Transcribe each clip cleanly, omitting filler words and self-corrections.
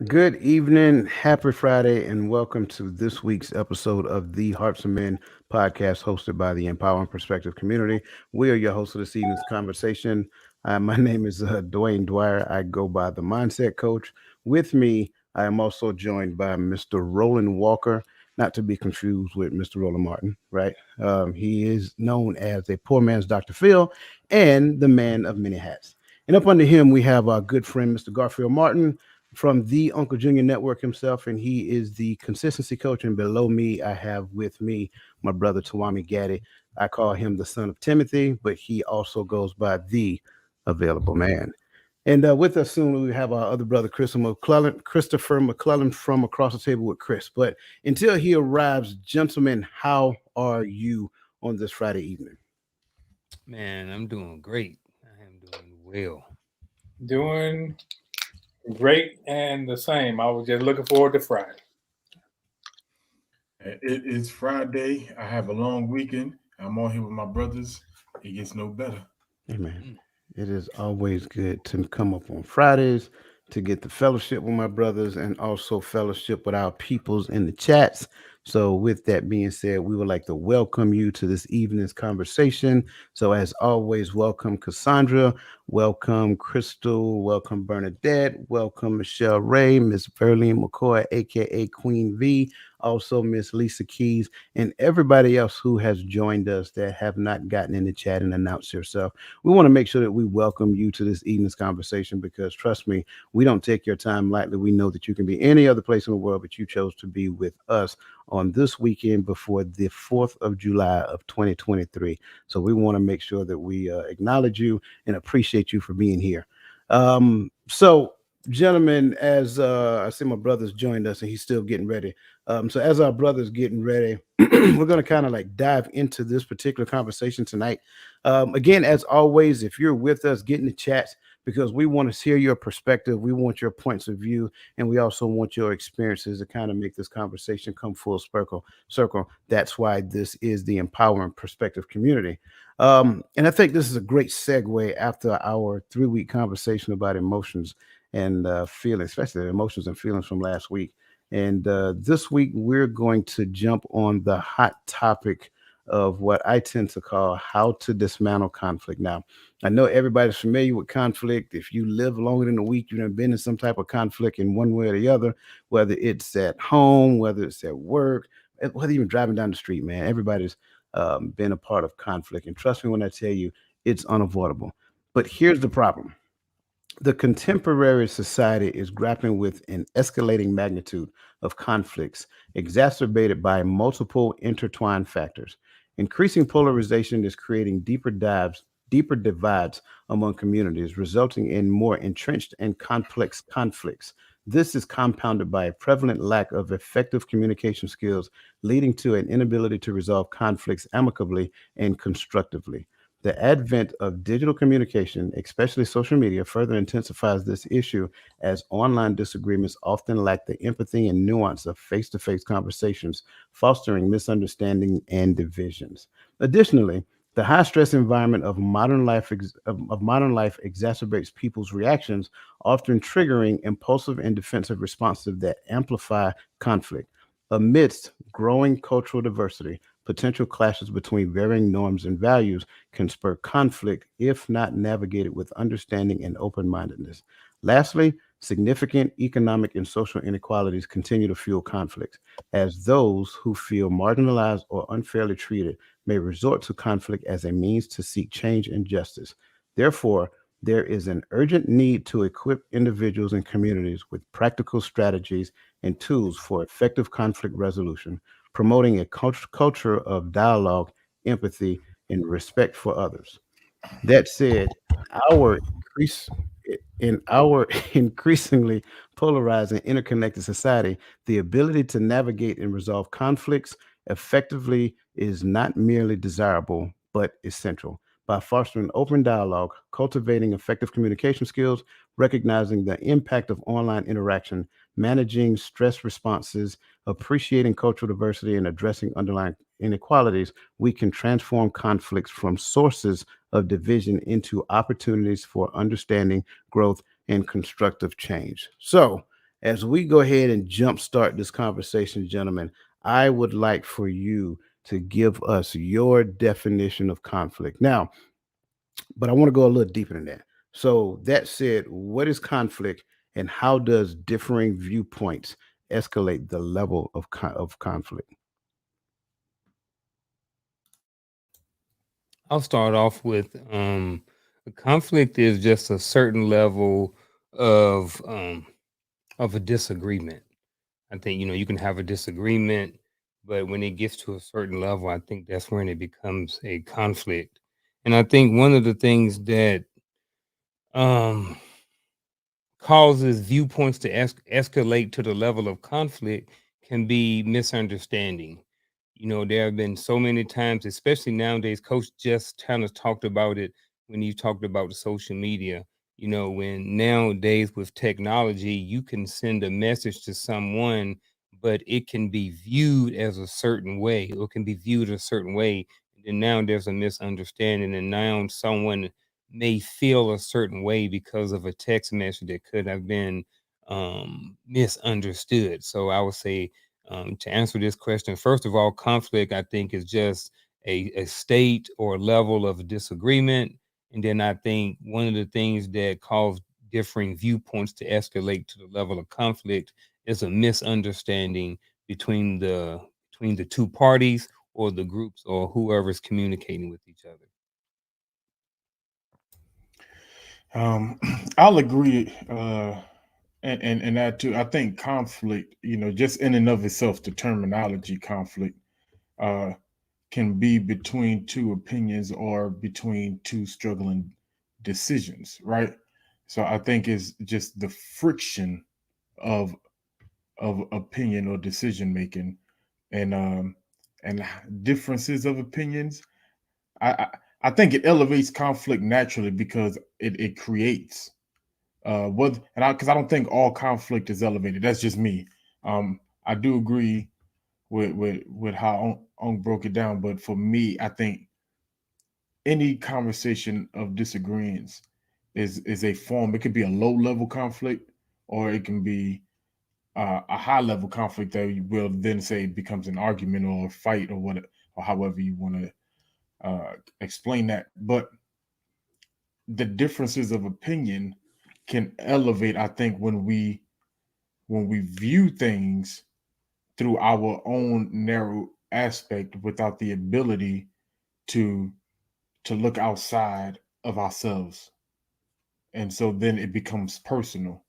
Good evening, happy Friday, and welcome to this week's episode of the Hearts of Men podcast hosted by the Empowering Perspective community. We are your hosts of this evening's conversation. My name is Dwayne Dwyer. I go by the Mindset Coach. With me, I am also joined by Mr. Roland Walker, not to be confused with Mr. Roland Martin, right? He is known as a poor man's Dr. Phil and the man of many hats. And up under him, we have our good friend, Mr. Garfield Martin from the Uncle Junior Network himself, and he is the consistency coach. And below me, I have with me my brother Tawami Gaddy. I call him the son of Timothy, but he also goes by the Available Man. And with us soon, we have our other brother, Christopher McClellan from across the table with Chris. But until he arrives, gentlemen, how are you on this Friday evening? Man, I'm doing great. I am doing well. Doing great and the same. I was just looking forward to Friday. It is Friday. I have a long weekend. I'm on here with my brothers. It gets no better. Amen. It is always good to come up on Fridays to get the fellowship with my brothers and also fellowship with our peoples in the chats. So, with that being said, we would like to welcome you to this evening's conversation. So, as always, welcome Cassandra, welcome Crystal, welcome Bernadette, welcome Michelle Ray, Miss Verlene McCoy, aka Queen V, also Miss Lisa Keys, and everybody else who has joined us that have not gotten in the chat and announced yourself. We want to make sure that we welcome you to this evening's conversation because trust me, we don't take your time lightly. We know that you can be any other place in the world, but you chose to be with us on this weekend before the 4th of July of 2023. So we want to make sure that we acknowledge you and appreciate you for being here. So gentlemen, as I see my brother's joined us and he's still getting ready. So as our brother's getting ready, we're going to kind of like dive into this particular conversation tonight. Again, as always, if you're with us, get in the chats because we want to hear your perspective. We want your points of view, and we also want your experiences to kind of make this conversation come full circle. That's why this is the Empowering Perspective community. And I think this is a great segue after our 3-week conversation about emotions and feelings, especially the emotions and feelings from last week. And this week, we're going to jump on the hot topic of what I tend to call how to dismantle conflict. Now, I know everybody's familiar with conflict. If you live longer than a week, you've been in some type of conflict in one way or the other, whether it's at home, whether it's at work, whether even driving down the street, man. Everybody's been a part of conflict. And trust me when I tell you, it's unavoidable. But here's the problem. The contemporary society is grappling with an escalating magnitude of conflicts exacerbated by multiple intertwined factors. Increasing polarization is creating deeper divides among communities, resulting in more entrenched and complex conflicts. This is compounded by a prevalent lack of effective communication skills, leading to an inability to resolve conflicts amicably and constructively. The advent of digital communication, especially social media, further intensifies this issue as online disagreements often lack the empathy and nuance of face to face conversations, fostering misunderstanding and divisions. Additionally, the high stress environment of modern life exacerbates people's reactions, often triggering impulsive and defensive responses that amplify conflict. Amidst growing cultural diversity, potential clashes between varying norms and values can spur conflict if not navigated with understanding and open mindedness. Lastly, significant economic and social inequalities continue to fuel conflict, as those who feel marginalized or unfairly treated may resort to conflict as a means to seek change and justice. Therefore, there is an urgent need to equip individuals and communities with practical strategies and tools for effective conflict resolution, promoting a culture of dialogue, empathy, and respect for others. That said, our increase in our increasingly polarized and interconnected society, the ability to navigate and resolve conflicts effectively is not merely desirable, but essential. By fostering open dialogue, cultivating effective communication skills, recognizing the impact of online interaction, managing stress responses, appreciating cultural diversity, and addressing underlying inequalities, we can transform conflicts from sources of division into opportunities for understanding, growth, and constructive change. So, as we go ahead and jumpstart this conversation, gentlemen, I would like for you to give us your definition of conflict. Now, but I want to go a little deeper than that. So, that said, what is conflict and how does differing viewpoints escalate the level of conflict? I'll start off with a conflict is just a certain level of um, of a disagreement. I think you can have a disagreement, but when it gets to a certain level, I think that's when it becomes a conflict. And I think one of the things that um, causes viewpoints to escalate to the level of conflict can be misunderstanding. There have been so many times, especially nowadays. Coach just kind of talked about it when he talked about the social media. When nowadays with technology, you can send a message to someone, but it can be viewed as a certain way, or it can be viewed a certain way. And now there's a misunderstanding, and now someone may feel a certain way because of a text message that could have been misunderstood. So I would say, to answer this question, first of all, conflict, I think, is just a state or level of disagreement. And then I think one of the things that cause differing viewpoints to escalate to the level of conflict is a misunderstanding between the two parties or the groups or whoever's communicating with each other. Um, I'll agree, and that too. I think conflict, just in and of itself, the terminology conflict, uh, can be between two opinions or between two struggling decisions, right? So I think it's just the friction of opinion or decision making, and and differences of opinions. I I, I think it elevates conflict naturally because it creates what and I because I don't think all conflict is elevated. That's just me. I do agree with how Ong broke it down, but for me, I think any conversation of disagreements is a form. It could be a low level conflict, or it can be a high level conflict that you will then say becomes an argument or a fight or what or however you want to explain that. But the differences of opinion can elevate, I think, when we view things through our own narrow aspect without the ability to look outside of ourselves. And so then it becomes personal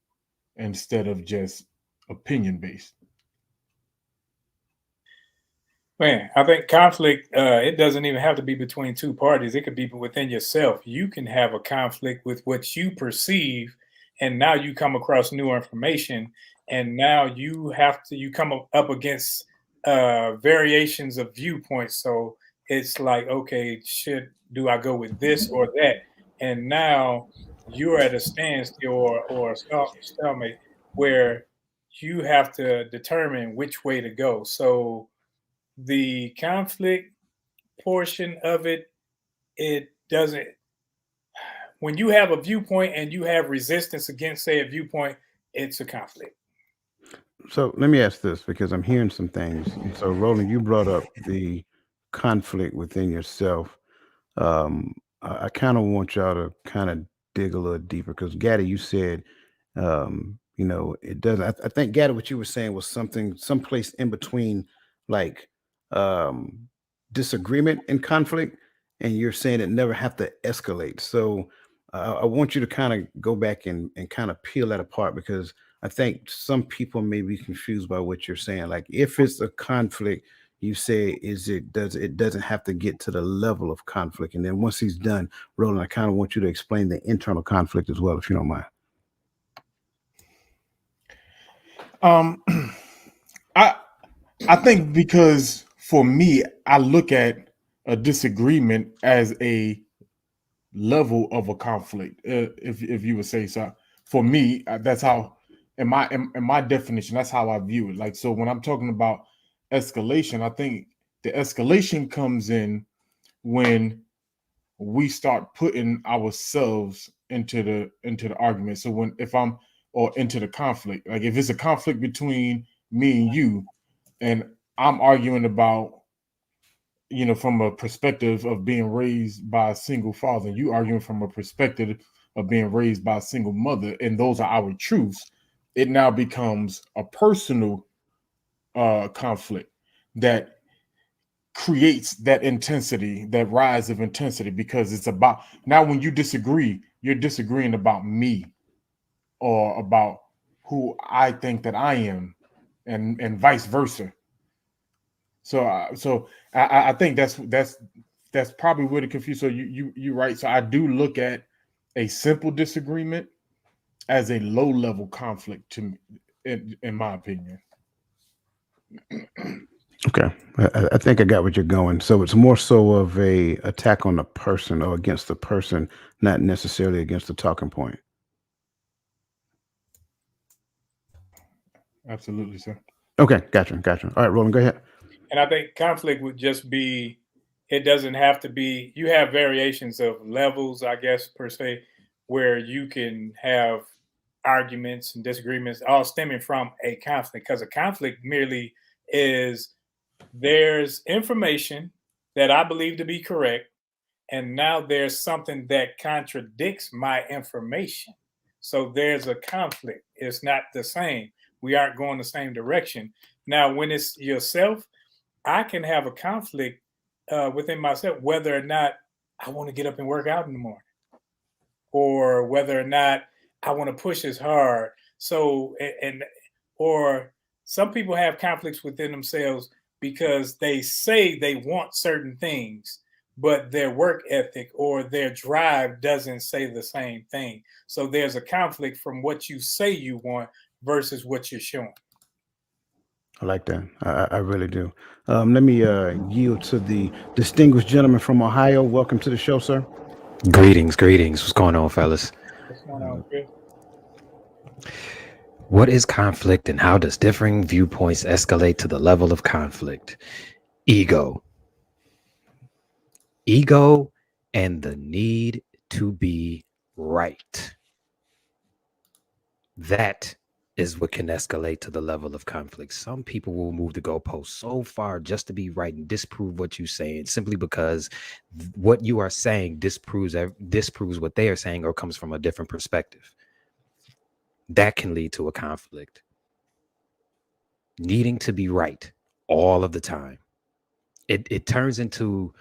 instead of just opinion based. Man, I think conflict, it doesn't even have to be between two parties. It could be within yourself. You can have a conflict with what you perceive, and now you come across new information, and now you come up against variations of viewpoints. So it's like, okay, do I go with this or that? And now you're at a standstill or a stalemate where you have to determine which way to go. So the conflict portion of it, it doesn't, when you have a viewpoint and you have resistance against, say, a viewpoint, it's a conflict. So let me ask this because I'm hearing some things. And so, Roland, you brought up the conflict within yourself. I kind of want y'all to kind of dig a little deeper because, Gaddy, you said, it doesn't. I think, Gaddy, what you were saying was something, someplace in between, like um, disagreement and conflict, and you're saying it never have to escalate. So, I want you to kind of go back and kind of peel that apart because I think some people may be confused by what you're saying. Like, if it's a conflict, you say, it doesn't have to get to the level of conflict. And then once he's done, Roland, I kind of want you to explain the internal conflict as well, if you don't mind. Um, I I think because for me, I look at a disagreement as a level of a conflict. If you would say so, for me, that's how in my definition, that's how I view it. Like so, when I'm talking about escalation, I think the escalation comes in when we start putting ourselves into the argument. So when if I'm or into the conflict. Like if it's a conflict between me and you, and I'm arguing about, from a perspective of being raised by a single father, and you arguing from a perspective of being raised by a single mother, and those are our truths, it now becomes a personal conflict that creates that intensity, that rise of intensity, because it's about, now when you disagree, you're disagreeing about me or about who I think that I am, and vice versa. So I think that's probably where the confusion. So you right. So I do look at a simple disagreement as a low level conflict to me, in my opinion. Okay, I think I got what you're going. So it's more so of a attack on the person or against the person, not necessarily against the talking point. Absolutely, sir. Okay, gotcha. All right, Roland, go ahead. And I think conflict would just be, it doesn't have to be, you have variations of levels, I guess, per se, where you can have arguments and disagreements all stemming from a conflict. Because a conflict merely is, there's information that I believe to be correct, and now there's something that contradicts my information. So there's a conflict. It's not the same. We aren't going the same direction. Now, when it's yourself, I can have a conflict within myself, whether or not I want to get up and work out in the morning, or whether or not I want to push as hard. So, or some people have conflicts within themselves because they say they want certain things, but their work ethic or their drive doesn't say the same thing. So there's a conflict from what you say you want versus what you're showing. I like that. I really do. Let me yield to the distinguished gentleman from Ohio. Welcome to the show, sir. Greetings. What's going on, fellas? What's going on, Chris? What is conflict and how does differing viewpoints escalate to the level of conflict? Ego. Ego and the need to be right. That is what can escalate to the level of conflict. Some people will move the goalpost so far just to be right and disprove what you're saying, simply because what you are saying disproves what they are saying or comes from a different perspective. That can lead to a conflict. Needing to be right all of the time. It turns into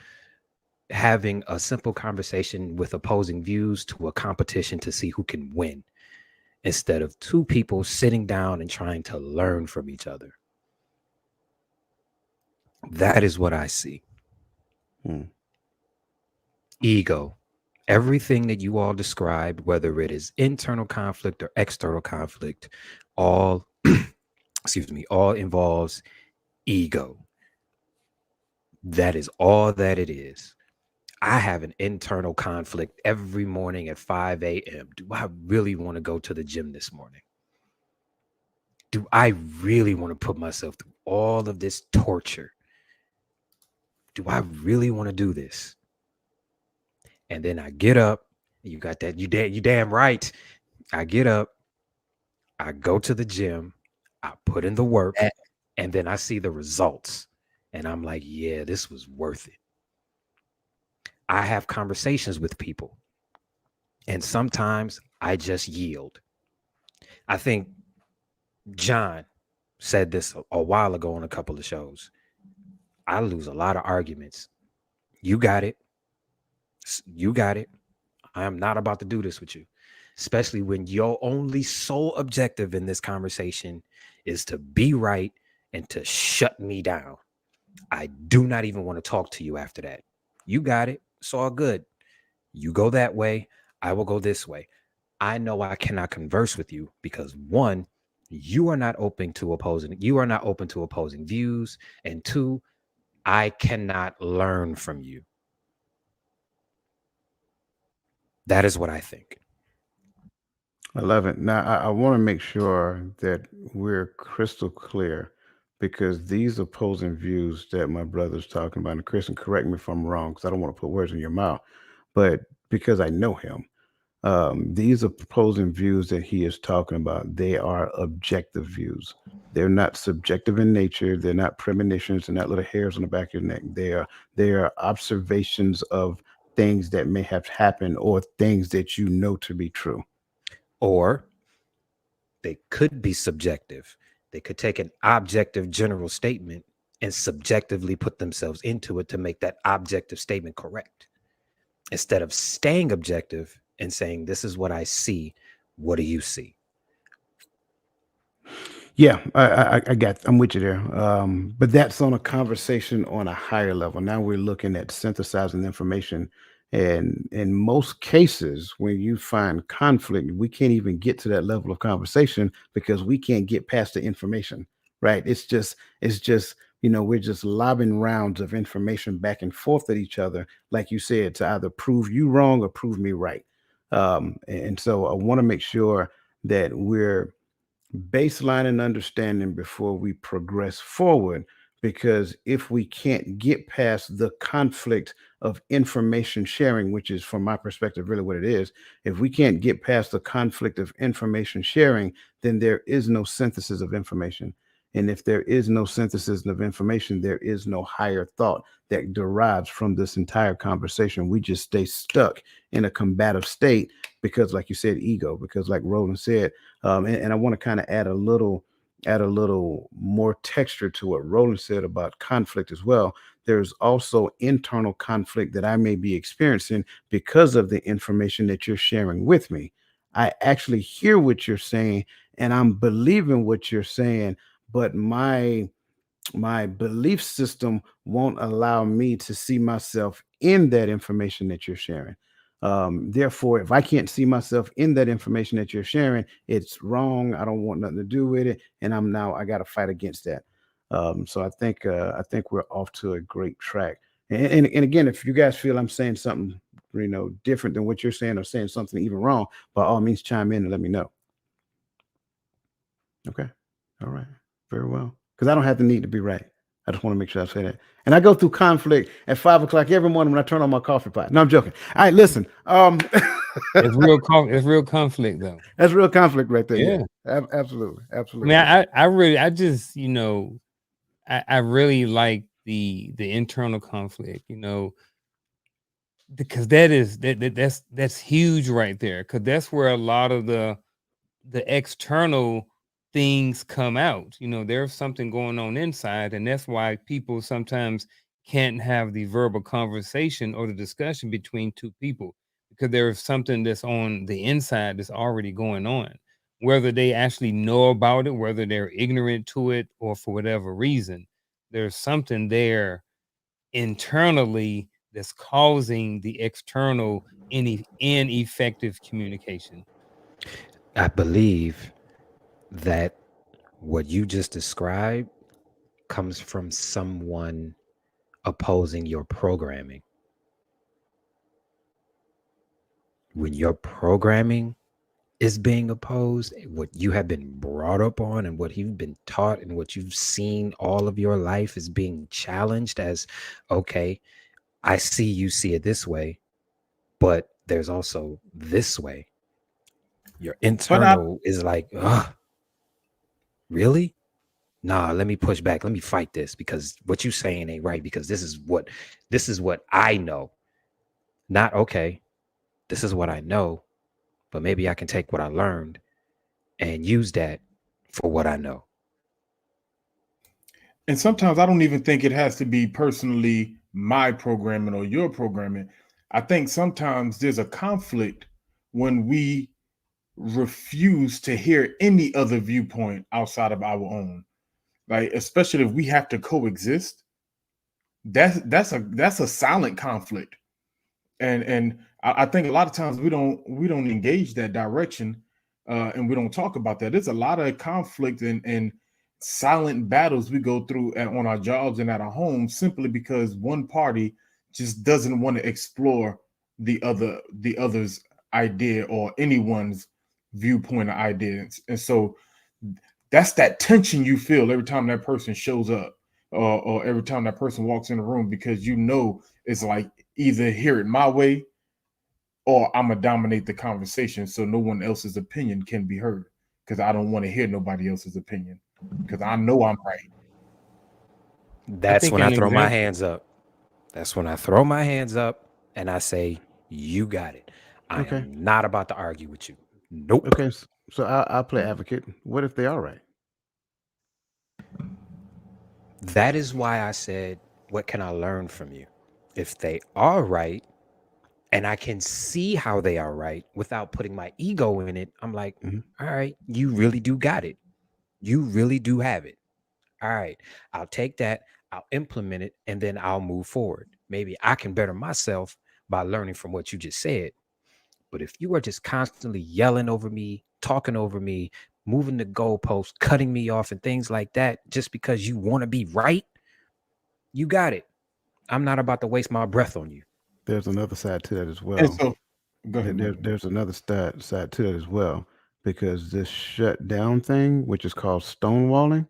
having a simple conversation with opposing views to a competition to see who can win, instead of two people sitting down and trying to learn from each other. That is what I see. Ego. Everything that you all described, whether it is internal conflict or external conflict, all all involves ego. That is all that it is. I have an internal conflict every morning at 5 a.m. Do I really want to go to the gym this morning? Do I really want to put myself through all of this torture? Do I really want to do this? And then I get up. You got that? You damn right. I get up. I go to the gym. I put in the work, and then I see the results, and I'm like, yeah, this was worth it. I have conversations with people, and sometimes I just yield. I think John said this a while ago on a couple of shows. I lose a lot of arguments. You got it. I am not about to do this with you, especially when your only sole objective in this conversation is to be right and to shut me down. I do not even want to talk to you after that. You got it. It's all good. You go that way. I will go this way. I know I cannot converse with you because, one, you are not open to opposing views, and two, I cannot learn from you. That is what I think. I love it. Now, I want to make sure that we're crystal clear, because these opposing views that my brother's talking about, and Chris, and correct me if I'm wrong, because I don't want to put words in your mouth, but because I know him, These opposing views that he is talking about, they are objective views. They're not subjective in nature. They're not premonitions. They're not little hairs on the back of your neck. They are observations of things that may have happened or things that you know to be true. Or they could be subjective. They could take an objective general statement and subjectively put themselves into it to make that objective statement correct, instead of staying objective and saying, this is what I see. What do you see? Yeah, I'm with you there. But that's on a conversation on a higher level. Now we're looking at synthesizing information, and in most cases, when you find conflict, we can't even get to that level of conversation because we can't get past the information. Right? It's just we're just lobbing rounds of information back and forth at each other, like you said, to either prove you wrong or prove me right. And so I want to make sure that we're baseline and understanding before we progress forward. Because if we can't get past the conflict of information sharing, which is, from my perspective, really what it is, if we can't get past the conflict of information sharing, then there is no synthesis of information. And if there is no synthesis of information, there is no higher thought that derives from this entire conversation. We just stay stuck in a combative state because, like you said, ego, because, like Roland said, and I want to kind of add a little more texture to what Roland said about conflict as well. There's also internal conflict that I may be experiencing because of the information that you're sharing with me. I actually hear what you're saying and I'm believing what you're saying, but my belief system won't allow me to see myself in that information that you're sharing. Therefore, if I can't see myself in that information that you're sharing, it's wrong. I don't want nothing to do with it, and I got to fight against that. So I think we're off to a great track. And again, if you guys feel I'm saying something different than what you're saying or saying something even wrong, by all means chime in and let me know. Okay. All right. Very well. Because I don't have the need to be right. I just want to make sure I say that. And I go through conflict at 5 o'clock every morning when I turn on my coffee pot. No, I'm joking. All right, listen. It's real conflict though. That's real conflict right there. Yeah. Yeah. Absolutely. I Absolutely. mean, I just, I really like the internal conflict, because that's huge right there. Because that's where a lot of the external things come out. There's something going on inside, and that's why people sometimes can't have the verbal conversation or the discussion between two people, because there is something that's on the inside that's already going on, whether they actually know about it, whether they're ignorant to it, or for whatever reason, there's something there internally that's causing the external ineffective communication. I believe that what you just described comes from someone opposing your programming. When your programming is being opposed, what you have been brought up on and what you've been taught and what you've seen all of your life is being challenged as, okay, I see you see it this way, but there's also this way. Your internal is like, really? Nah, let me push back. Let me fight this because what you saying ain't right, because this is what I know. Not okay. This is what I know, but maybe I can take what I learned and use that for what I know. And sometimes I don't even think it has to be personally my programming or your programming. I think sometimes there's a conflict when we refuse to hear any other viewpoint outside of our own. Like, especially if we have to coexist, that's a silent conflict. And I think a lot of times we don't engage that direction, and we don't talk about that. There's a lot of conflict and silent battles we go through on our jobs and at our homes simply because one party just doesn't want to explore the other's idea or anyone's viewpoint or ideas. And so that's that tension you feel every time that person shows up, or every time that person walks in the room, because it's like either hear it my way or I'm gonna dominate the conversation so no one else's opinion can be heard because I don't want to hear nobody else's opinion because I know I'm right. That's think when I an throw my example. hands up. That's when I throw my hands up and I say, "You got it. I Okay. am not about to argue with you. Nope." Okay. So I'll play advocate. What if they are right? That is why I said, "What can I learn from you?" If they are right, and I can see how they are right without putting my ego in it, I'm like, Mhm. all right, you really do got it. You really do have it. All right, I'll take that, I'll implement it, and then I'll move forward. Maybe I can better myself by learning from what you just said. But if you are just constantly yelling over me, talking over me, moving the goalposts, cutting me off, and things like that, just because you want to be right, you got it. I'm not about to waste my breath on you. There's another side to that as And well. so, go ahead, brother. There's another side to that as well, because this shut down thing, which is called stonewalling,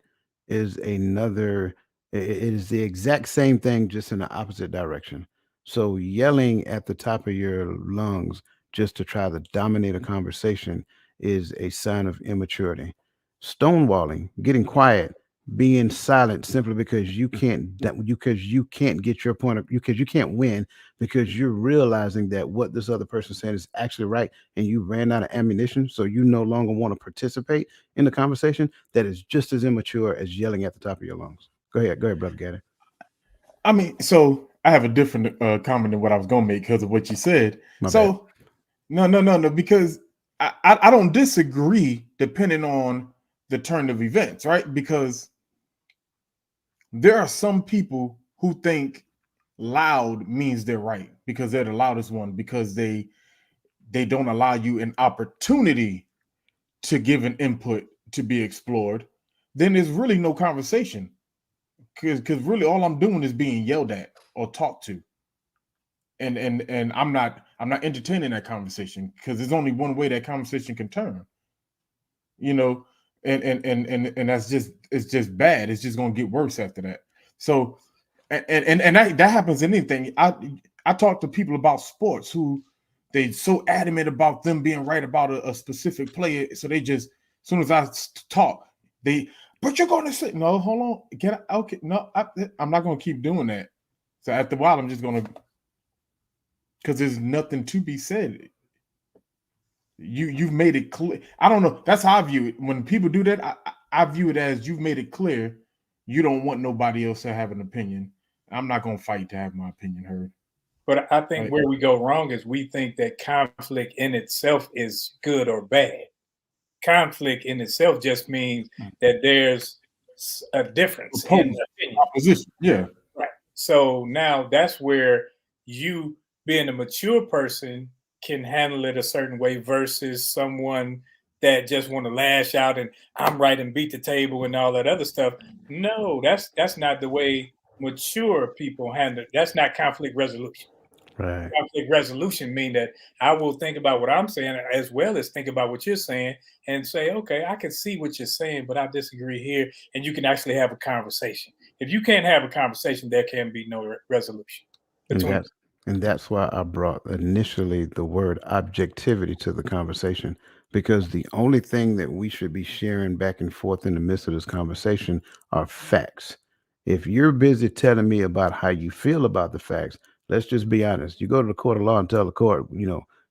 is another. It is the exact same thing, just in the opposite direction. So yelling at the top of your lungs just to try to dominate a conversation is a sign of immaturity. Stonewalling, getting quiet, being silent simply because you can't get your point of because you can't win because you're realizing that what this other person said is actually right and you ran out of ammunition, so you no longer want to participate in the conversation. That is just as immature as yelling at the top of your lungs. Go ahead, brother Gaddy. I mean, so I have a different comment than what I was gonna make because of what you said. My bad. So no, because I don't disagree depending on the turn of events, right? Because there are some people who think loud means they're right because they're the loudest one because they don't allow you an opportunity to give an input to be explored. Then there's really no conversation because really all I'm doing is being yelled at or talked to, and I'm not entertaining that conversation because there's only one way that conversation can turn, you know, and that's just it's just bad. It's just gonna get worse after that. So and that happens in anything. I talk to people about sports who they so adamant about them being right about a specific player, so they just as soon as I talk, they but you're going to say no. Hold on, get okay. No, I'm not going to keep doing that. So after a while, I'm just going to because there's nothing to be said. You've made it clear. I don't know. That's how I view it. When people do that, I view it as you've made it clear you don't want nobody else to have an opinion. I'm not going to fight to have my opinion heard. But I think Right? where we go wrong is we think that conflict in itself is good or bad. Conflict in itself just means that there's a difference in Oppose, opinion. opposition. Yeah. Right. So now that's where you, being a mature person, can handle it a certain way versus someone that just want to lash out and I'm right and beat the table and all that other stuff. No, that's not the way mature people handle it. That's not conflict resolution. Right. Conflict resolution mean that I will think about what I'm saying as well as think about what you're saying and say, okay, I can see what you're saying, but I disagree here, and you can actually have a conversation. If you can't have a conversation, there can be no resolution And between. that's why I brought initially the word objectivity to the conversation, because the only thing that we should be sharing back and forth in the midst of this conversation are facts. If you're busy telling me about how you feel about the facts, let's just be honest. You go to the court of law and tell the court,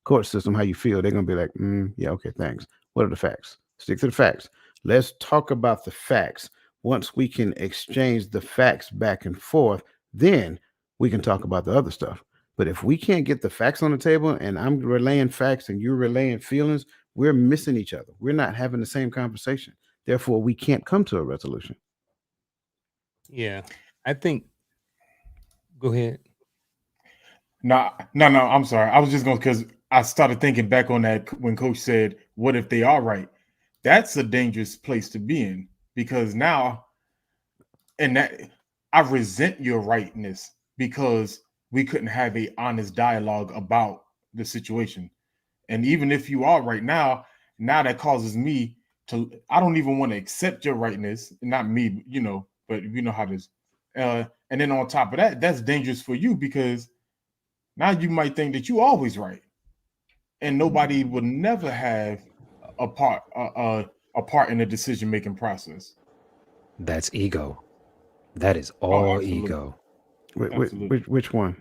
court system how you feel, they're gonna be like, yeah, okay, thanks. What are the facts? Stick to the facts. Let's talk about the facts. Once we can exchange the facts back and forth, then we can talk about the other stuff. But if we can't get the facts on the table and I'm relaying facts and you're relaying feelings, we're missing each other. We're not having the same conversation. Therefore, we can't come to a resolution. Yeah, I think. Go ahead. No. I'm sorry. I was just going because I started thinking back on that when Coach said, "What if they are right?" That's a dangerous place to be in because now, and that I resent your rightness because we couldn't have a honest dialogue about the situation. And even if you are right now that causes me to, I don't even want to accept your rightness, not me, but you know how this. And then on top of that, that's dangerous for you because now you might think that you always right. and nobody will never have a part a part in the decision making process. That's ego. That is Oh, all absolutely, ego. absolutely. Which one?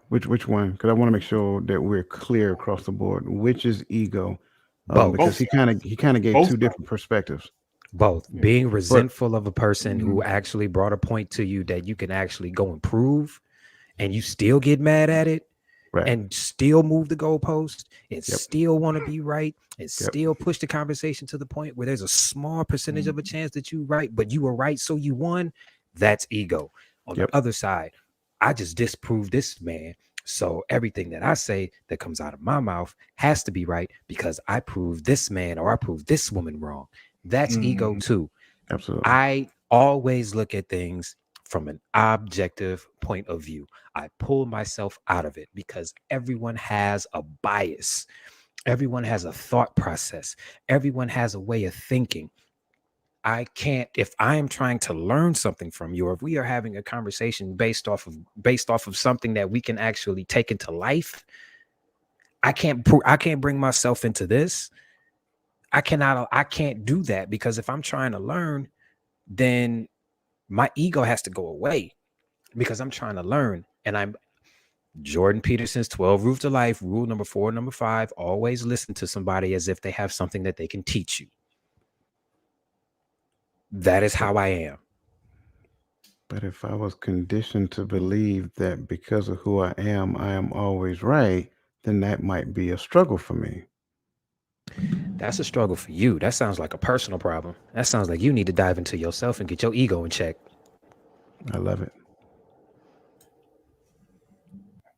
Which one? Because I want to make sure that we're clear across the board. Which is ego? Both. Because Both sides. he kind of gave Both two sides. different perspectives. Both. Yeah. Being But resentful of a person who Mhm. actually brought a point to you that you can actually go and prove, and you still get mad at it, right. and still move the goalpost, and Yep. still want to be right, and Yep. still push the conversation to the point where there's a small percentage of a chance that you right, but you were right, so you won. That's ego. On the Yep. other side, I just disproved this man. So everything that I say that comes out of my mouth has to be right because I proved this man or I proved this woman wrong. That's ego Mhm. too. Absolutely. I always look at things from an objective point of view. I pull myself out of it because everyone has a bias. Everyone has a thought process. Everyone has a way of thinking. I can't, if I am trying to learn something from you, or if we are having a conversation based off of something that we can actually take into life, I can't bring myself into this. I can't do that because if I'm trying to learn, then my ego has to go away because I'm trying to learn. And I'm Jordan Peterson's 12 Rules to Life, rule number 4, number 5, always listen to somebody as if they have something that they can teach you. That is But, how I am. but if I was conditioned to believe that because of who I am always right, then that might be a struggle for me. That's a struggle for you. That sounds like a personal problem. That sounds like you need to dive into yourself and get your ego in check. I love it.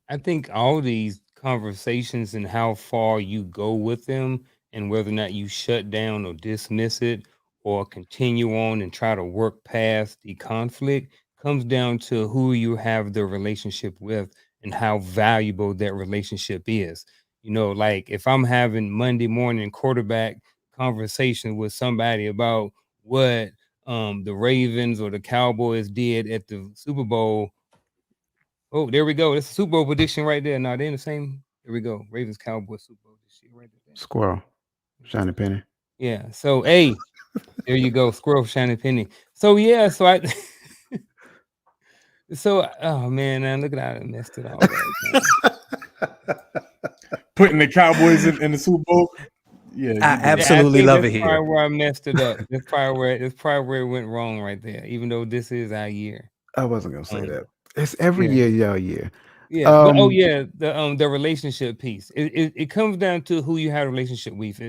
I think all these conversations and how far you go with them and whether or not you shut down or dismiss it or continue on and try to work past the conflict comes down to who you have the relationship with and how valuable that relationship is. You know, like if I'm having Monday morning quarterback conversation with somebody about what the Ravens or the Cowboys did at the Super Bowl. Oh, there we go. It's a Super Bowl prediction right there. Now they're in the same. There we go. Ravens Cowboys Super Bowl this year. Right there. Squirrel, shiny penny. Yeah. So hey, there you go. Squirrel shiny penny. So yeah. So I. So oh man, look at how I messed it all up. Putting the Cowboys in the Super Bowl. Yeah, I you did. I absolutely think love that's it here. probably where I messed it up. That's probably where it went wrong right there. Even though this is our year. I wasn't gonna say Um, that. It's every yeah. year, y'all year. Yeah, but oh Um, yeah, the relationship piece. It comes down to who you have a relationship with.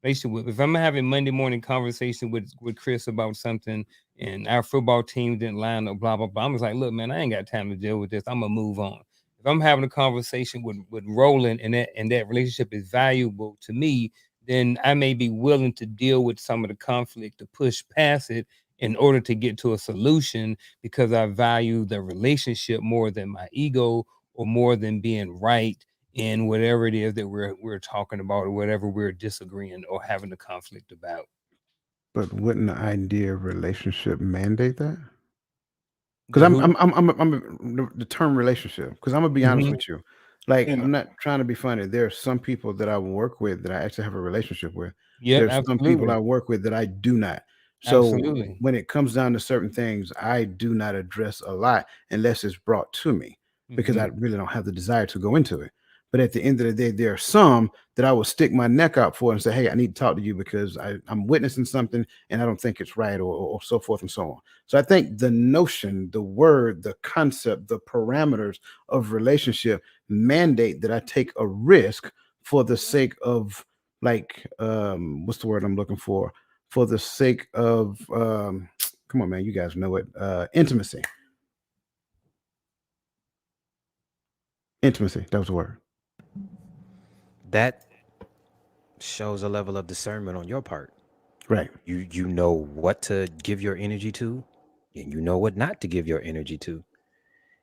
Relationship with. If I'm having Monday morning conversation with Chris about something, and our football team didn't line up, blah blah blah, I'm just like, look, man, I ain't got time to deal with this. I'm gonna move on. If I'm having a conversation with Roland and that relationship is valuable to me, then I may be willing to deal with some of the conflict to push past it in order to get to a solution because I value the relationship more than my ego or more than being right in whatever it is that we're talking about or whatever we're disagreeing or having a conflict about. but wouldn't the idea of relationship mandate that? Because The who? the term relationship. Because I'm gonna be honest Mhm. with you, like And I'm not trying to be funny. There are some people that I work with that I actually have a relationship with. Yep, There's some people absolutely. I work with that I do not. So Absolutely. when it comes down to certain things, I do not address a lot unless it's brought to me because I Mhm. really don't have the desire to go into it. But at the end of the day, there are some that I will stick my neck out for and say, "Hey, I need to talk to you because I'm witnessing something and I don't think it's right," or so forth and so on. So I think the notion, the word, the concept, the parameters of relationship mandate that I take a risk for the sake of like what's the word I'm looking for the sake of come on man, you guys know it. Intimacy. Intimacy, that was the word. That shows a level of discernment on your part. Right. You know what to give your energy to, and you know what not to give your energy to.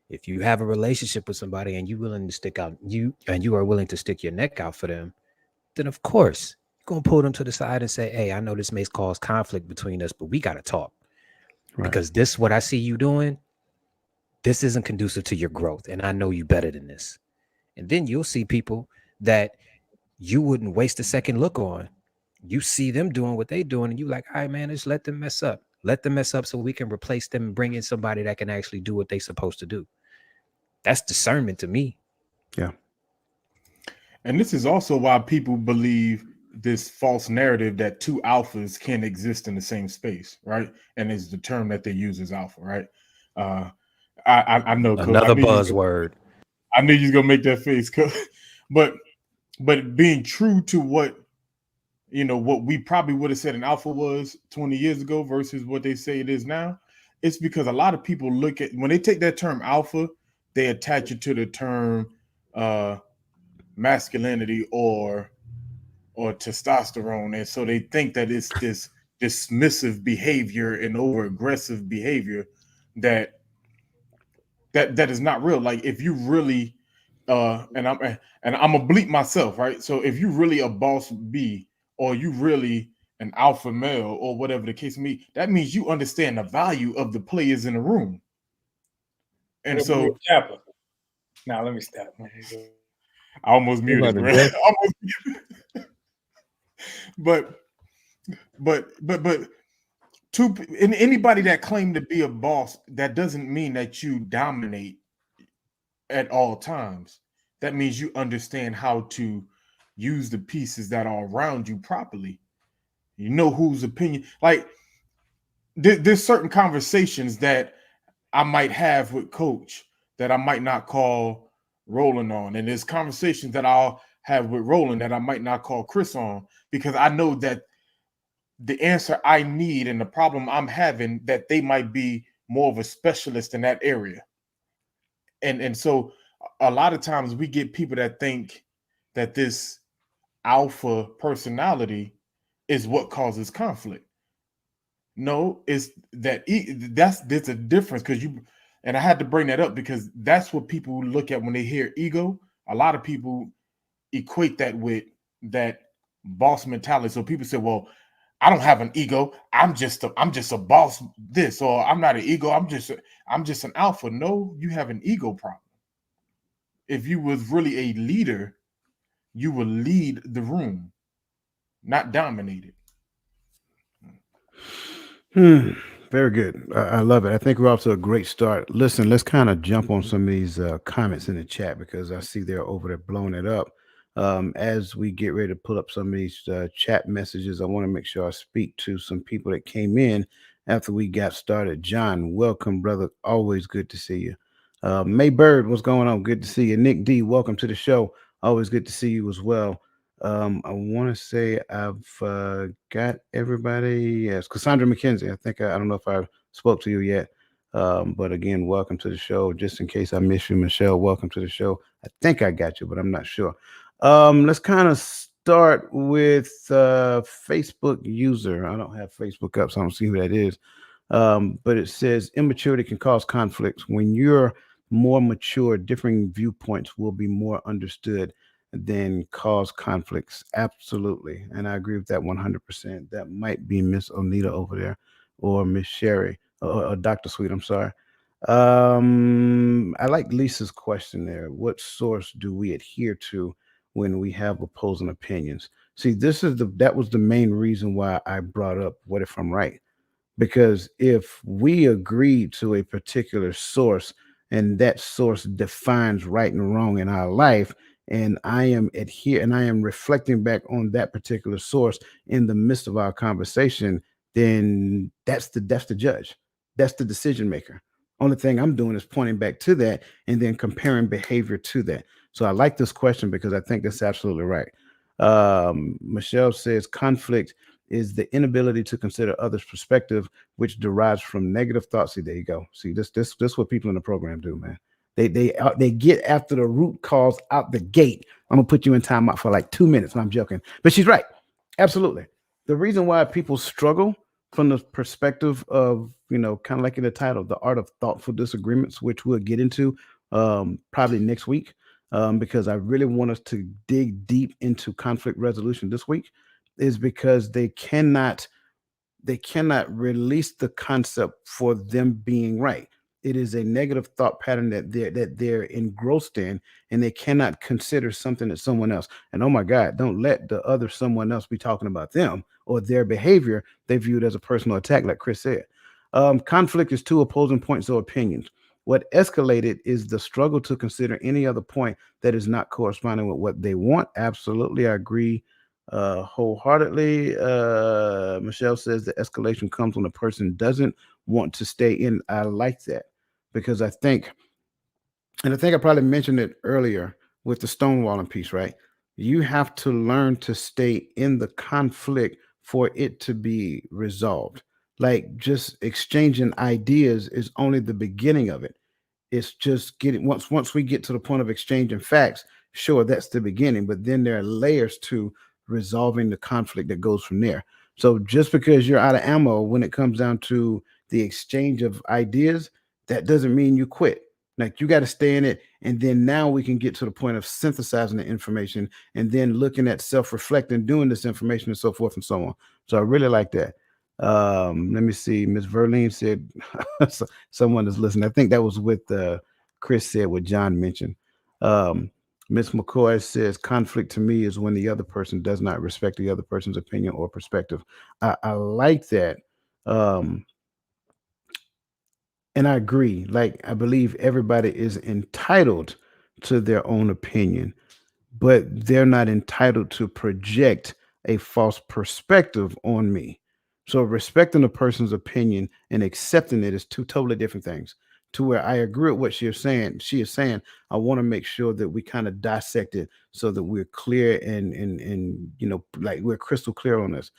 If you have a relationship with somebody and you are willing to stick your neck out for them, then of course you're gonna pull them to the side and say, "Hey, I know this may cause conflict between us, but we gotta talk Right. because this what I see you doing. This isn't conducive to your growth, and I know you better than this." And then you'll see people that you wouldn't waste a second look on. You see them doing what they doing, and you like, all right, man, just let them mess up. Let them mess up so we can replace them and bring in somebody that can actually do what they supposed to do. That's discernment to me. Yeah. And this is also why people believe this false narrative that two alphas can exist in the same space, right? And it's the term that they use as alpha, right? Uh, I know, Coach. Another buzzword. I knew you was gonna make that face, Coach. but being true to what what we probably would have said an alpha was 20 years ago versus what they say it is now, it's because a lot of people look at when they take that term alpha, they attach it to the term masculinity or testosterone, and so they think that it's this dismissive behavior and over aggressive behavior that is not real. Like if you really and I'm gonna bleep myself, right? So if you really a boss B or you really an alpha male or whatever the case may be, that means you understand the value of the players in the room. And so now let me stop. I almost muted, bro. But to anybody that claimed to be a boss, that doesn't mean that you dominate at all times. That means you understand how to use the pieces that are around you properly. You know whose opinion, like there's certain conversations that I might have with Coach that I might not call Roland on, and there's conversations that I'll have with Roland that I might not call Chris on, because I know that the answer I need and the problem I'm having, that they might be more of a specialist in that area. And so a lot of times we get people that think that this alpha personality is what causes conflict. No, it's that there's a difference, because and I had to bring that up because that's what people look at when they hear ego. A lot of people equate that with that boss mentality. So people say, well, I don't have an ego. I'm just a boss this, or I'm not an ego. I'm just an alpha. No, you have an ego problem. If you was really a leader, you will lead the room, not dominate it. Very good. I love it. I think we're off to a great start. Listen, let's kind of jump on some of these comments in the chat, because I see they're over there blowing it up. As we get ready to pull up some of these chat messages, I want to make sure I speak to some people that came in after we got started. John, welcome, brother. Always good to see you. May Bird, what's going on? Good to see you. Nick D, welcome to the show. Always good to see you as well. I want to say I've got everybody. Yes, Cassandra McKenzie. I don't know if I spoke to you yet. But again, welcome to the show. Just in case I miss you, Michelle, welcome to the show. I think I got you, but I'm not sure. Let's kind of start with Facebook user. I don't have Facebook up, so I don't see who that is. But it says immaturity can cause conflicts. When you're more mature, differing viewpoints will be more understood than cause conflicts. Absolutely. And I agree with that 100%. That might be Miss Onita over there, or Miss Sherry, or Dr. Sweet. I'm sorry. I like Lisa's question there. What source do we adhere to when we have opposing opinions? See, that was the main reason why I brought up What If I'm Right? Because if we agree to a particular source and that source defines right and wrong in our life, and I am reflecting back on that particular source in the midst of our conversation, then that's the judge. That's the decision maker. Only thing I'm doing is pointing back to that and then comparing behavior to that. So I like this question because I think that's absolutely right. Michelle says conflict is the inability to consider others' perspective, which derives from negative thoughts. See, there you go. See, this what people in the program do, man. They get after the root cause out the gate. I'm gonna put you in timeout for like 2 minutes. And I'm joking, but she's right. Absolutely. The reason why people struggle from the perspective of, kind of like in the title, The Art of Thoughtful Disagreements, which we'll get into probably next week, because I really want us to dig deep into conflict resolution this week, is because they cannot release the concept for them being right. It is a negative thought pattern that they're engrossed in, and they cannot consider something that someone else. And oh my God, don't let the other someone else be talking about them or their behavior they viewed as a personal attack, like Chris said. Conflict is two opposing points or opinions. What escalated is the struggle to consider any other point that is not corresponding with what they want. Absolutely, I agree wholeheartedly. Michelle says the escalation comes when a person doesn't want to stay in. I like that because I think I probably mentioned it earlier with the stonewalling piece, right? You have to learn to stay in the conflict for it to be resolved. Like just exchanging ideas is only the beginning of it. It's just getting once we get to the point of exchanging facts, sure, that's the beginning, but then there are layers to resolving the conflict that goes from there. So just because you're out of ammo when it comes down to the exchange of ideas, that doesn't mean you quit. Like you got to stay in it, and then now we can get to the point of synthesizing the information, and then looking at self-reflecting, doing this information, and so forth and so on. So I really like that. Let me see. Miss Verline said someone is listening. I think that was with Chris said what John mentioned. Um, Miss McCoy says conflict to me is when the other person does not respect the other person's opinion or perspective. I like that. Um, and I agree. Like I believe everybody is entitled to their own opinion, but they're not entitled to project a false perspective on me. So respecting a person's opinion and accepting it is two totally different things. To where I agree with what she is saying, I want to make sure that we kind of dissect it so that we're clear and like we're crystal clear on this.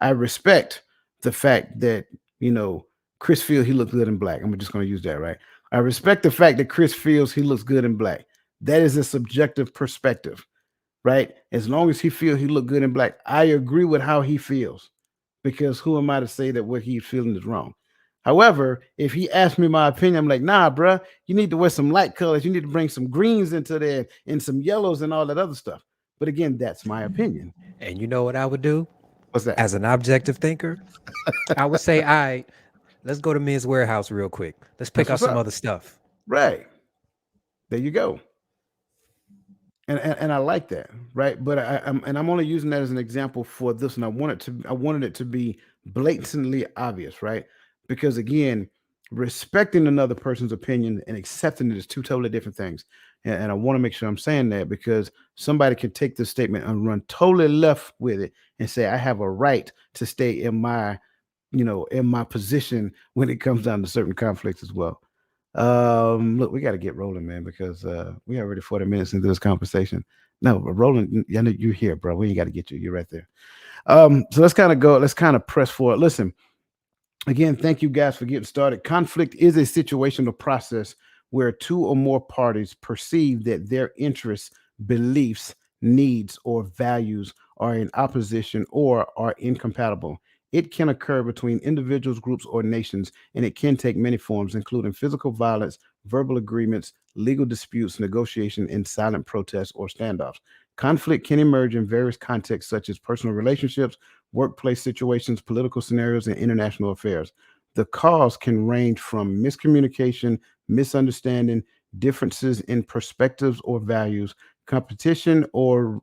I respect the fact that you know Chris feels he looks good in black. I'm just going to use that, right? I respect the fact that Chris feels he looks good in black. That is a subjective perspective, right? As long as he feels he look good in black, I agree with how he feels because who am I to say that what he's feeling is wrong? However, if he asks me my opinion, I'm like, nah, bruh, you need to wear some light colors. You need to bring some greens into there and some yellows and all that other stuff. But again, that's my opinion. And you know what I would do What's that? as an objective thinker? I would say, all right, let's go to Men's Warehouse real quick. Let's pick That's out what's some up. other stuff. Right. There you go. And I like that, right? But I'm only using that as an example for this, and I wanted it to be blatantly obvious, right? Because again, respecting another person's opinion and accepting it is two totally different things, and I want to make sure I'm saying that because somebody can take this statement and run totally left with it and say I have a right to stay in my position when it comes down to certain conflicts as well. Look, we got to get rolling, man, because we already 40 minutes into this conversation. No, but rolling, I know you're here, bro. We ain't got to get you. You're right there. So let's kind of go. Let's kind of press forward. Listen, again, thank you guys for getting started. Conflict is a situational process where two or more parties perceive that their interests, beliefs, needs, or values are in opposition or are incompatible. It can occur between individuals, groups, or nations, and it can take many forms, including physical violence, verbal agreements, legal disputes, negotiation, and silent protests or standoffs. Conflict can emerge in various contexts, such as personal relationships, workplace situations, political scenarios, and international affairs. The cause can range from miscommunication, misunderstanding, differences in perspectives or values, competition or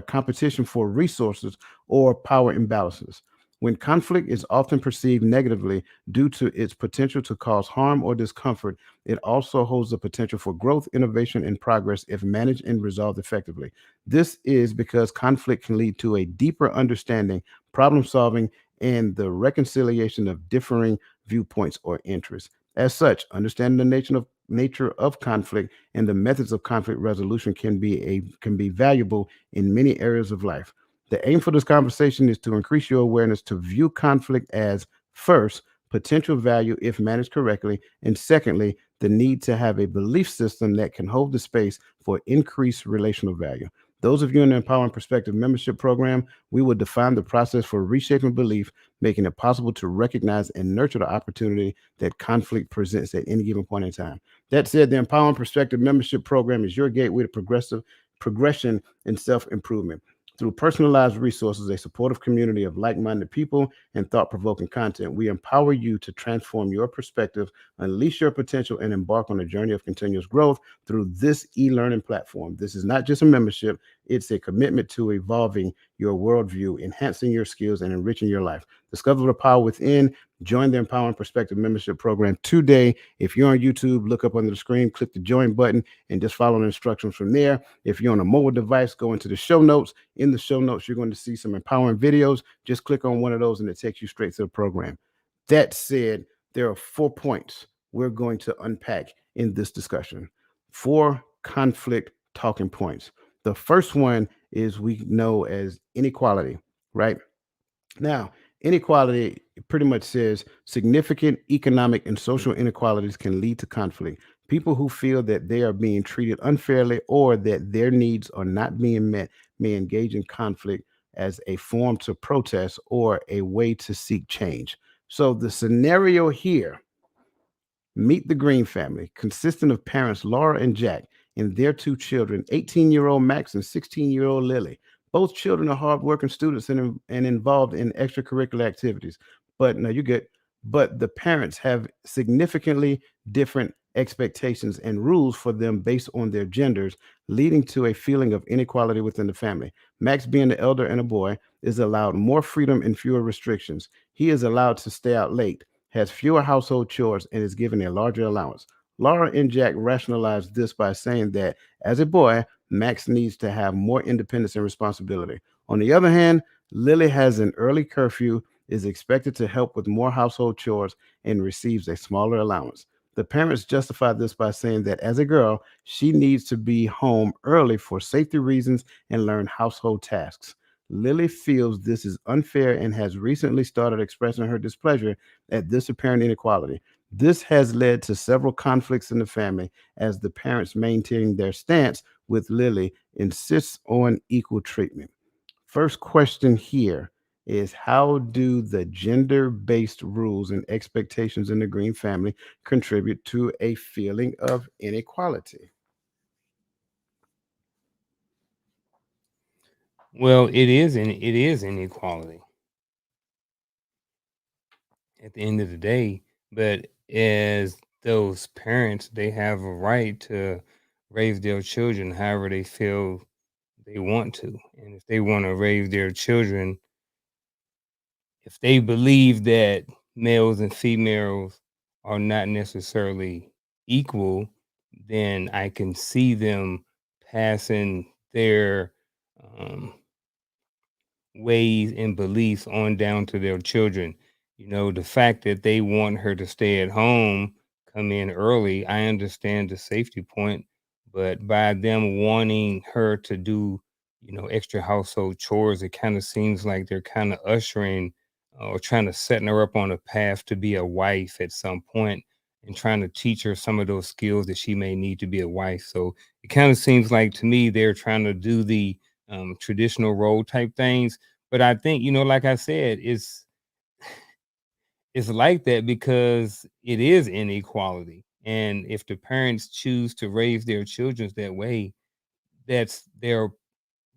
competition for resources or power imbalances. When conflict is often perceived negatively due to its potential to cause harm or discomfort, it also holds the potential for growth, innovation, and progress if managed and resolved effectively. This is because conflict can lead to a deeper understanding, problem solving, and the reconciliation of differing viewpoints or interests. As such, understanding the nature of conflict and the methods of conflict resolution can be valuable in many areas of life. The aim for this conversation is to increase your awareness to view conflict as first, potential value if managed correctly, and secondly, the need to have a belief system that can hold the space for increased relational value. Those of you in the Empowering Perspective membership program, we will define the process for reshaping belief, making it possible to recognize and nurture the opportunity that conflict presents at any given point in time. That said, the Empowering Perspective membership program is your gateway to progression and self improvement. Through personalized resources, a supportive community of like minded people, and thought provoking content, we empower you to transform your perspective, unleash your potential, and embark on a journey of continuous growth through this e learning platform. This is not just a membership, it's a commitment to evolving your worldview, enhancing your skills, and enriching your life. Discover the power within. Join the Empowering Perspective membership program today. If you're on YouTube, look up under the screen, click the join button, and just follow the instructions from there. If you're on a mobile device, go into the show notes. In the show notes, you're going to see some empowering videos. Just click on one of those and it takes you straight to the program. That said, there are 4 points we're going to unpack in this discussion. 4 conflict talking points. The first one is we know as inequality, right? Now, inequality pretty much says significant economic and social inequalities can lead to conflict. People who feel that they are being treated unfairly or that their needs are not being met may engage in conflict as a form to protest or a way to seek change. So, the scenario here: meet the Green family, consisting of parents Laura and Jack and their 2 children, 18-year-old Max and 16-year-old Lily. Both children are hardworking students and involved in extracurricular activities. But no, you get. But the parents have significantly different expectations and rules for them based on their genders, leading to a feeling of inequality within the family. Max, being the elder and a boy, is allowed more freedom and fewer restrictions. He is allowed to stay out late, has fewer household chores, and is given a larger allowance. Laura and Jack rationalized this by saying that as a boy, Max needs to have more independence and responsibility. On the other hand, Lily has an early curfew, is expected to help with more household chores, and receives a smaller allowance. The parents justify this by saying that as a girl, she needs to be home early for safety reasons and learn household tasks. Lily feels this is unfair and has recently started expressing her displeasure at this apparent inequality. This has led to several conflicts in the family as the parents maintain their stance, with Lily insists on equal treatment. First question here is: how do the gender based rules and expectations in the Green family contribute to a feeling of inequality? Well, it is inequality at the end of the day. But as those parents, they have a right to raise their children however they feel they want to. And if they want to raise their children, if they believe that males and females are not necessarily equal, then I can see them passing their um, ways and beliefs on down to their children. The fact that they want her to stay at home, come in early, I understand the safety point, but by them wanting her to do, extra household chores, it kind of seems like they're kind of ushering or trying to setting her up on a path to be a wife at some point and trying to teach her some of those skills that she may need to be a wife. So it kind of seems like to me they're trying to do the traditional role type things. But I think, like I said, it's like that because it is inequality. And if the parents choose to raise their children that way, that's their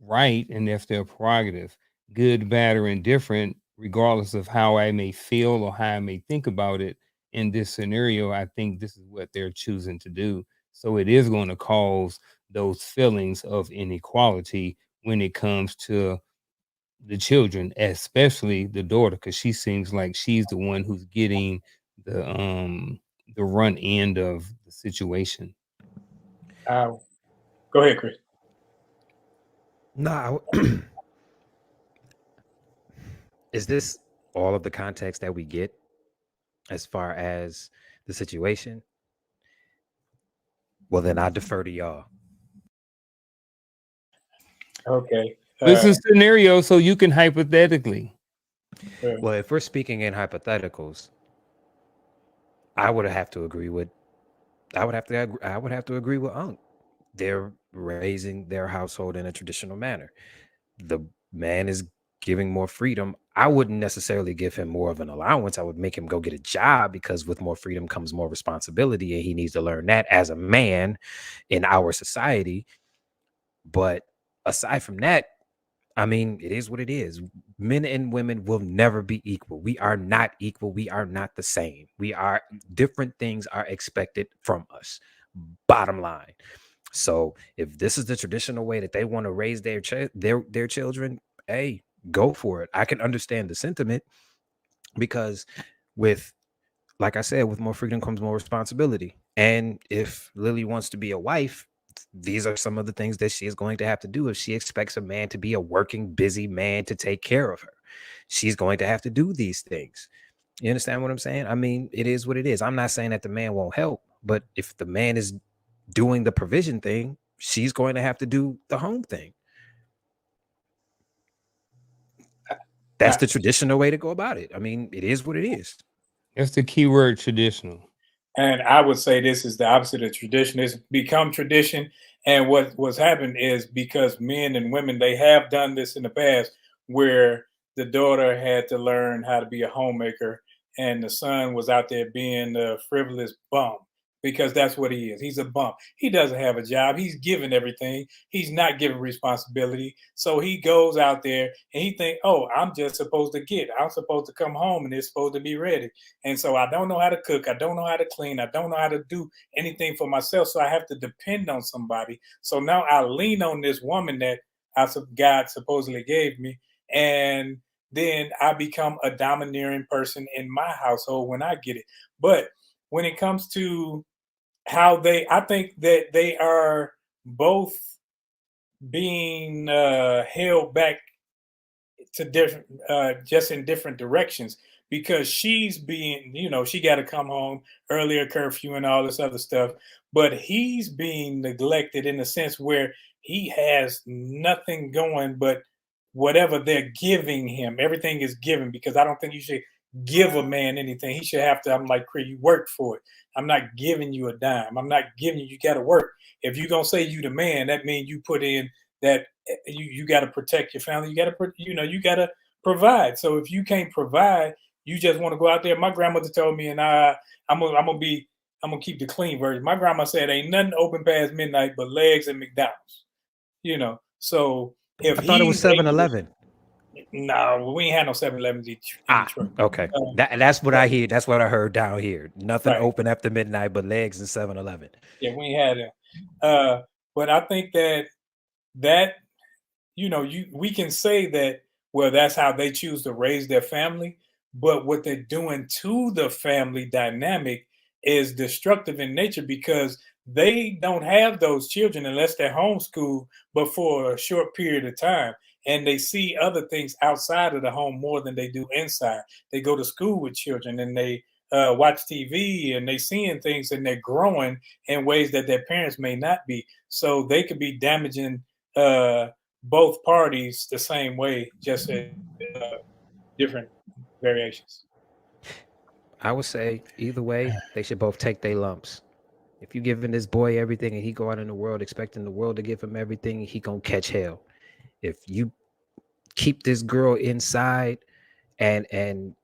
right and that's their prerogative, good, bad, or indifferent, regardless of how I may feel or how I may think about it. In this scenario, I think this is what they're choosing to do. So it is going to cause those feelings of inequality when it comes to the children, especially the daughter, because she seems like she's the one who's getting the run end of the situation. Uh, Go ahead, Chris. No, is this all of the context that we get as far as the situation? Well, then I defer to y'all. Okay. This is a scenario, so you can hypothetically. Well, if we're speaking in hypotheticals, I would have to agree with. I would have to agree with Unc. They're raising their household in a traditional manner. The man is giving more freedom. I wouldn't necessarily give him more of an allowance. I would make him go get a job, because with more freedom comes more responsibility, and he needs to learn that as a man in our society. But aside from that, I mean, it is what it is. Men and women will never be equal. We are not equal. We are not the same. We are different things are expected from us. Bottom line. So if this is the traditional way that they want to raise their children, hey, go for it. I can understand the sentiment because with, like I said, with more freedom comes more responsibility. And if Lily wants to be a wife, these are some of the things that she is going to have to do if she expects a man to be a working, busy man to take care of her. She's going to have to do these things. You understand what I'm saying? I mean, it is what it is. I'm not saying that the man won't help, but if the man is doing the provision thing, she's going to have to do the home thing. That's the traditional way to go about it. I mean, it is what it is. That's the key word, traditional. And I would say this is the opposite of tradition. It's become tradition. And what's happened is because men and women, they have done this in the past where the daughter had to learn how to be a homemaker and the son was out there being a frivolous bum because that's what he is. He's a bum. He doesn't have a job. He's given everything. He's not given responsibility. So he goes out there and he think, oh, I'm just supposed to get. I'm supposed to come home and it's supposed to be ready. And so I don't know how to cook. I don't know how to clean. I don't know how to do anything for myself. So I have to depend on somebody. So now I lean on this woman that God supposedly gave me. And then I become a domineering person in my household when I get it. But when it comes to I think that they are both being held back to different, just in different directions because she's being, she got to come home earlier curfew and all this other stuff, but he's being neglected in the sense where he has nothing going but whatever they're giving him. Everything is given because I don't think you should give a man anything. He should have to. I'm like, you worked for it. I'm not giving you a dime. I'm not giving you. You got to work. If you're gonna say you the man, that means you put in that you got to protect your family. You got to, you got to provide. So if you can't provide, you just want to go out there. My grandmother told me, and I'm gonna keep the clean version. My grandma said, "Ain't nothing open past midnight but legs and McDonald's." So if I thought it was he's 7-Eleven. no, we ain't had no 7-Elevens in Detroit. Okay. That's what I hear. That's what I heard down here. Nothing Right. open after midnight but legs and 7-Eleven. Yeah, we ain't had it. But I think that we can say that, well, that's how they choose to raise their family, but what they're doing to the family dynamic is destructive in nature because they don't have those children unless they're homeschooled, but for a short period of time. And they see other things outside of the home more than they do inside. They go to school with children and they watch TV and they seeing things and they're growing in ways that their parents may not be. So they could be damaging both parties the same way, just at different variations. I would say either way, they should both take their lumps. If you giving this boy everything and he go out in the world expecting the world to give him everything, he gonna catch hell. If you keep this girl inside and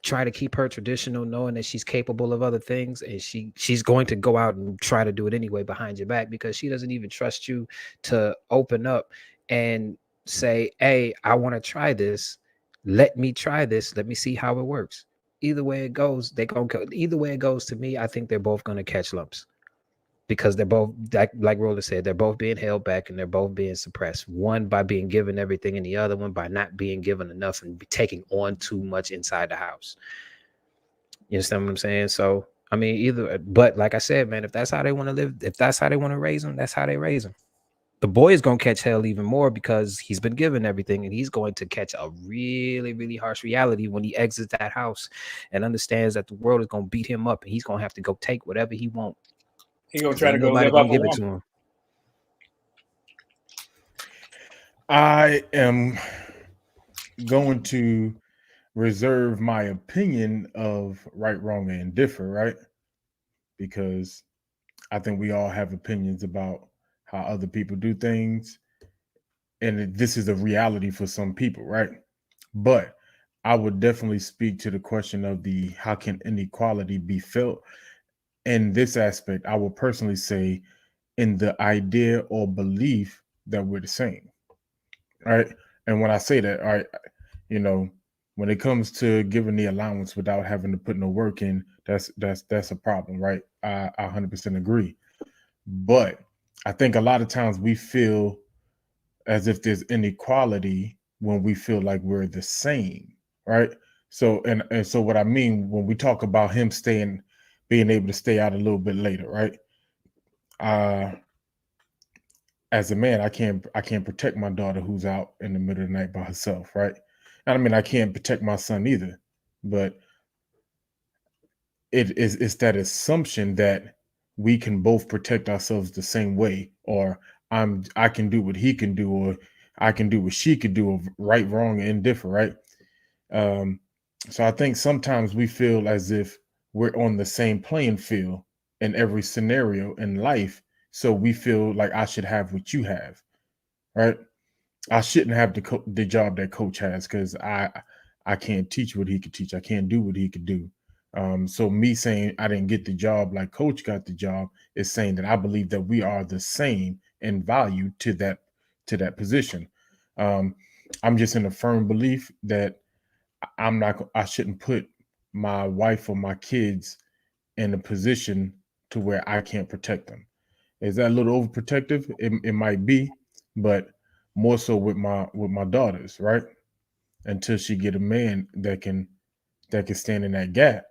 try to keep her traditional, knowing that she's capable of other things, and she's going to go out and try to do it anyway behind your back because she doesn't even trust you to open up and say, hey, I want to try this. Let me try this. Let me see how it works. Either way it goes, either way it goes to me, I think they're both gonna catch lumps. Because they're both, like Roller said, they're both being held back and they're both being suppressed. One by being given everything, and the other one by not being given enough and taking on too much inside the house. You understand what I'm saying? So, I mean, but like I said, man, if that's how they want to live, if that's how they want to raise them, that's how they raise them. The boy is going to catch hell even more because he's been given everything, and he's going to catch a really, really harsh reality when he exits that house and understands that the world is going to beat him up, and he's going to have to go take whatever he wants. He gonna try to go Nobody live gonna off give a it to woman. him. I am going to reserve my opinion of right, wrong, and differ, right? Because I think we all have opinions about how other people do things. And this is a reality for some people, right? But I would definitely speak to the question of the how can inequality be felt. In this aspect, I will personally say in the idea or belief that we're the same. right? And when I say that, all right, you know, when it comes to giving the allowance without having to put no work in, that's a problem, right? I 100% agree. But I think a lot of times we feel as if there's inequality when we feel like we're the same, right? So and so what I mean when we talk about him staying, being able to stay out a little bit later, right? Uh, as a man, I can't protect my daughter who's out in the middle of the night by herself, right? And I mean I can't protect my son either, but it's that assumption that we can both protect ourselves the same way, or I can do what he can do, or I can do what she could do, of right, wrong, and indifferent, right? Um, so I think sometimes we feel as if we're on the same playing field in every scenario in life. So we feel like I should have what you have, right? I shouldn't have the job that coach has because I can't teach what he could teach. I can't do what he could do. So me saying I didn't get the job like coach got the job is saying that I believe that we are the same in value to that position. Um, I'm just in a firm belief that I shouldn't put my wife or my kids in a position to where I can't protect them. Is that a little overprotective? It might be, but more so with my daughters, right? Until she get a man that can stand in that gap,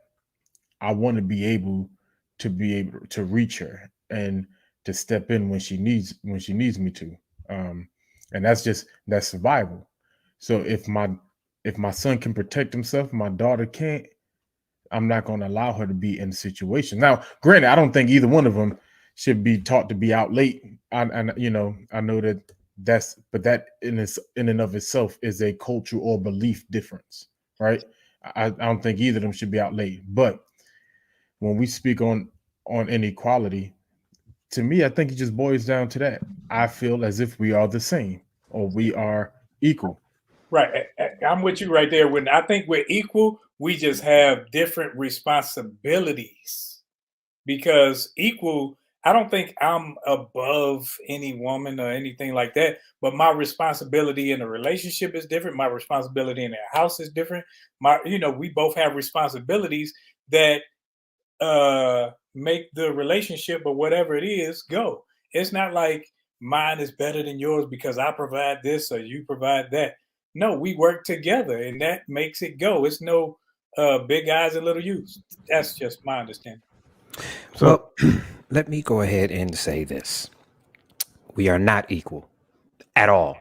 I want to be able to reach her and to step in when she needs me to. Um, and that's survival. So if my son can protect himself, my daughter can't. I'm not going to allow her to be in the situation. Now, granted, I don't think either one of them should be taught to be out late. And you know, I know that but that in and of itself is a cultural or belief difference, right? I don't think either of them should be out late. But when we speak on inequality, to me, I think it just boils down to that. I feel as if we are the same or we are equal. Right. I'm with you right there. When I think we're equal, we just have different responsibilities. Because equal, I don't think I'm above any woman or anything like that, but my responsibility in a relationship is different. My responsibility in a house is different. We both have responsibilities that make the relationship or whatever it is go. It's not like mine is better than yours because I provide this or you provide that. No, we work together and that makes it go. It's no big eyes and little U's. That's just my understanding. So Well, let me go ahead and say this. We are not equal at all.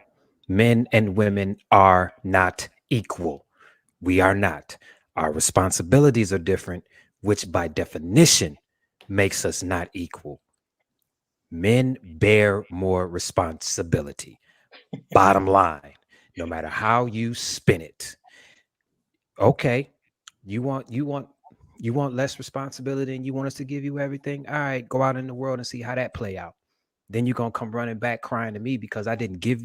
Men and women are not equal. We are not. Our responsibilities are different, which by definition makes us not equal. Men bear more responsibility. Bottom line, no matter how you spin it. Okay, you want you want you want less responsibility and you want us to give you everything. All right, go out in the world and see how that play out. Then you're gonna come running back crying to me because I didn't give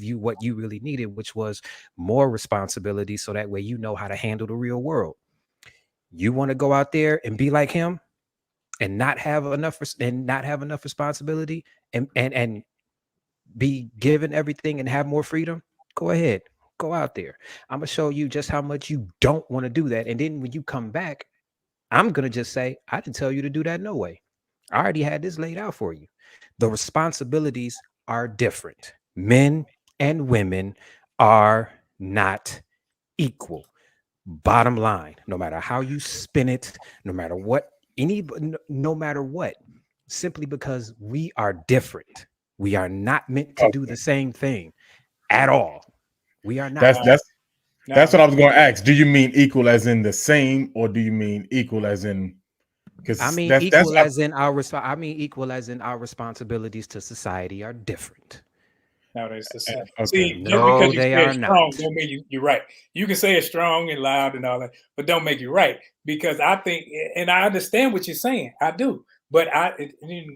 you what you really needed, which was more responsibility, so that way you know how to handle the real world. You want to go out there and be like him and not have enough responsibility and be given everything and have more freedom. Go ahead, go out there. I'm gonna show you just how much you don't want to do that, and then when you come back, I'm gonna just say I didn't tell you to do that. No way. I already had this laid out for you. The responsibilities are different. Men and women are not equal. Bottom line, no matter how you spin it, no matter what, no matter what, simply because we are different. We are not meant to do Okay. the same thing at all. We are That's not. Now, that's that's now, what I was going to ask. Do you mean equal as in the same, or do you mean equal as in I because mean that's equal as in I mean equal as in our responsibilities to society are different. nowadays the same. okay. See, just because No, you they say are it's strong, not. don't mean you're right. You can say it's strong and loud and all that, but don't make you right. Because I think, and I understand what you're saying, I do. But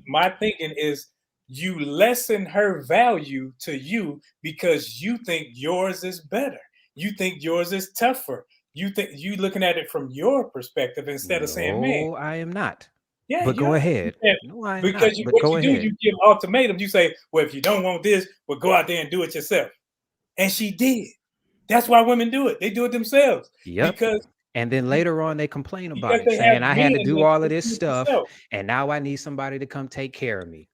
my thinking is, you lessen her value to you because you think yours is better. You think yours is tougher. You think you looking at it from your perspective instead of saying, "Man, No, I am not. yeah, But you go are." ahead. Yeah, No, I am because not. But what go you do, ahead. you give ultimatums. You say, "Well, if you don't want this, well, go out there and do it yourself." And she did. That's why women do it. They do it themselves. Yep. Because And then later on, they complain about it, they have saying, I had men to do that all of can't this do it stuff, themselves. and now I need somebody to come take care of me.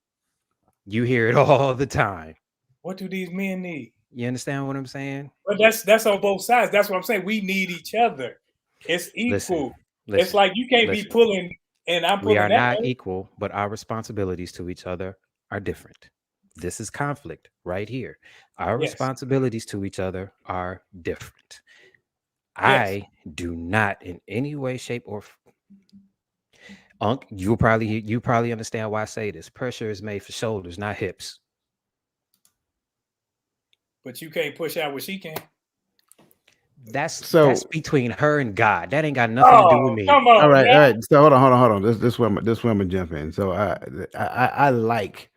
You hear it all the time. What do these men need? You understand what I'm saying? But that's on both sides. That's what I'm saying. We need each other. It's equal. It's like you can't be pulling and I'm We pulling are that not way. equal, but our responsibilities to each other are different. This is conflict right here. Our Yes. responsibilities to each other are different. Yes. I do not in any way, shape, or Unc, you probably understand why I say this. Pressure is made for shoulders, not hips. But you can't push out what she can. That's So between her and God. That ain't got nothing to do with Oh, me. come on, all right, man. all right. So hold on. This where I'm gonna jump in. So I like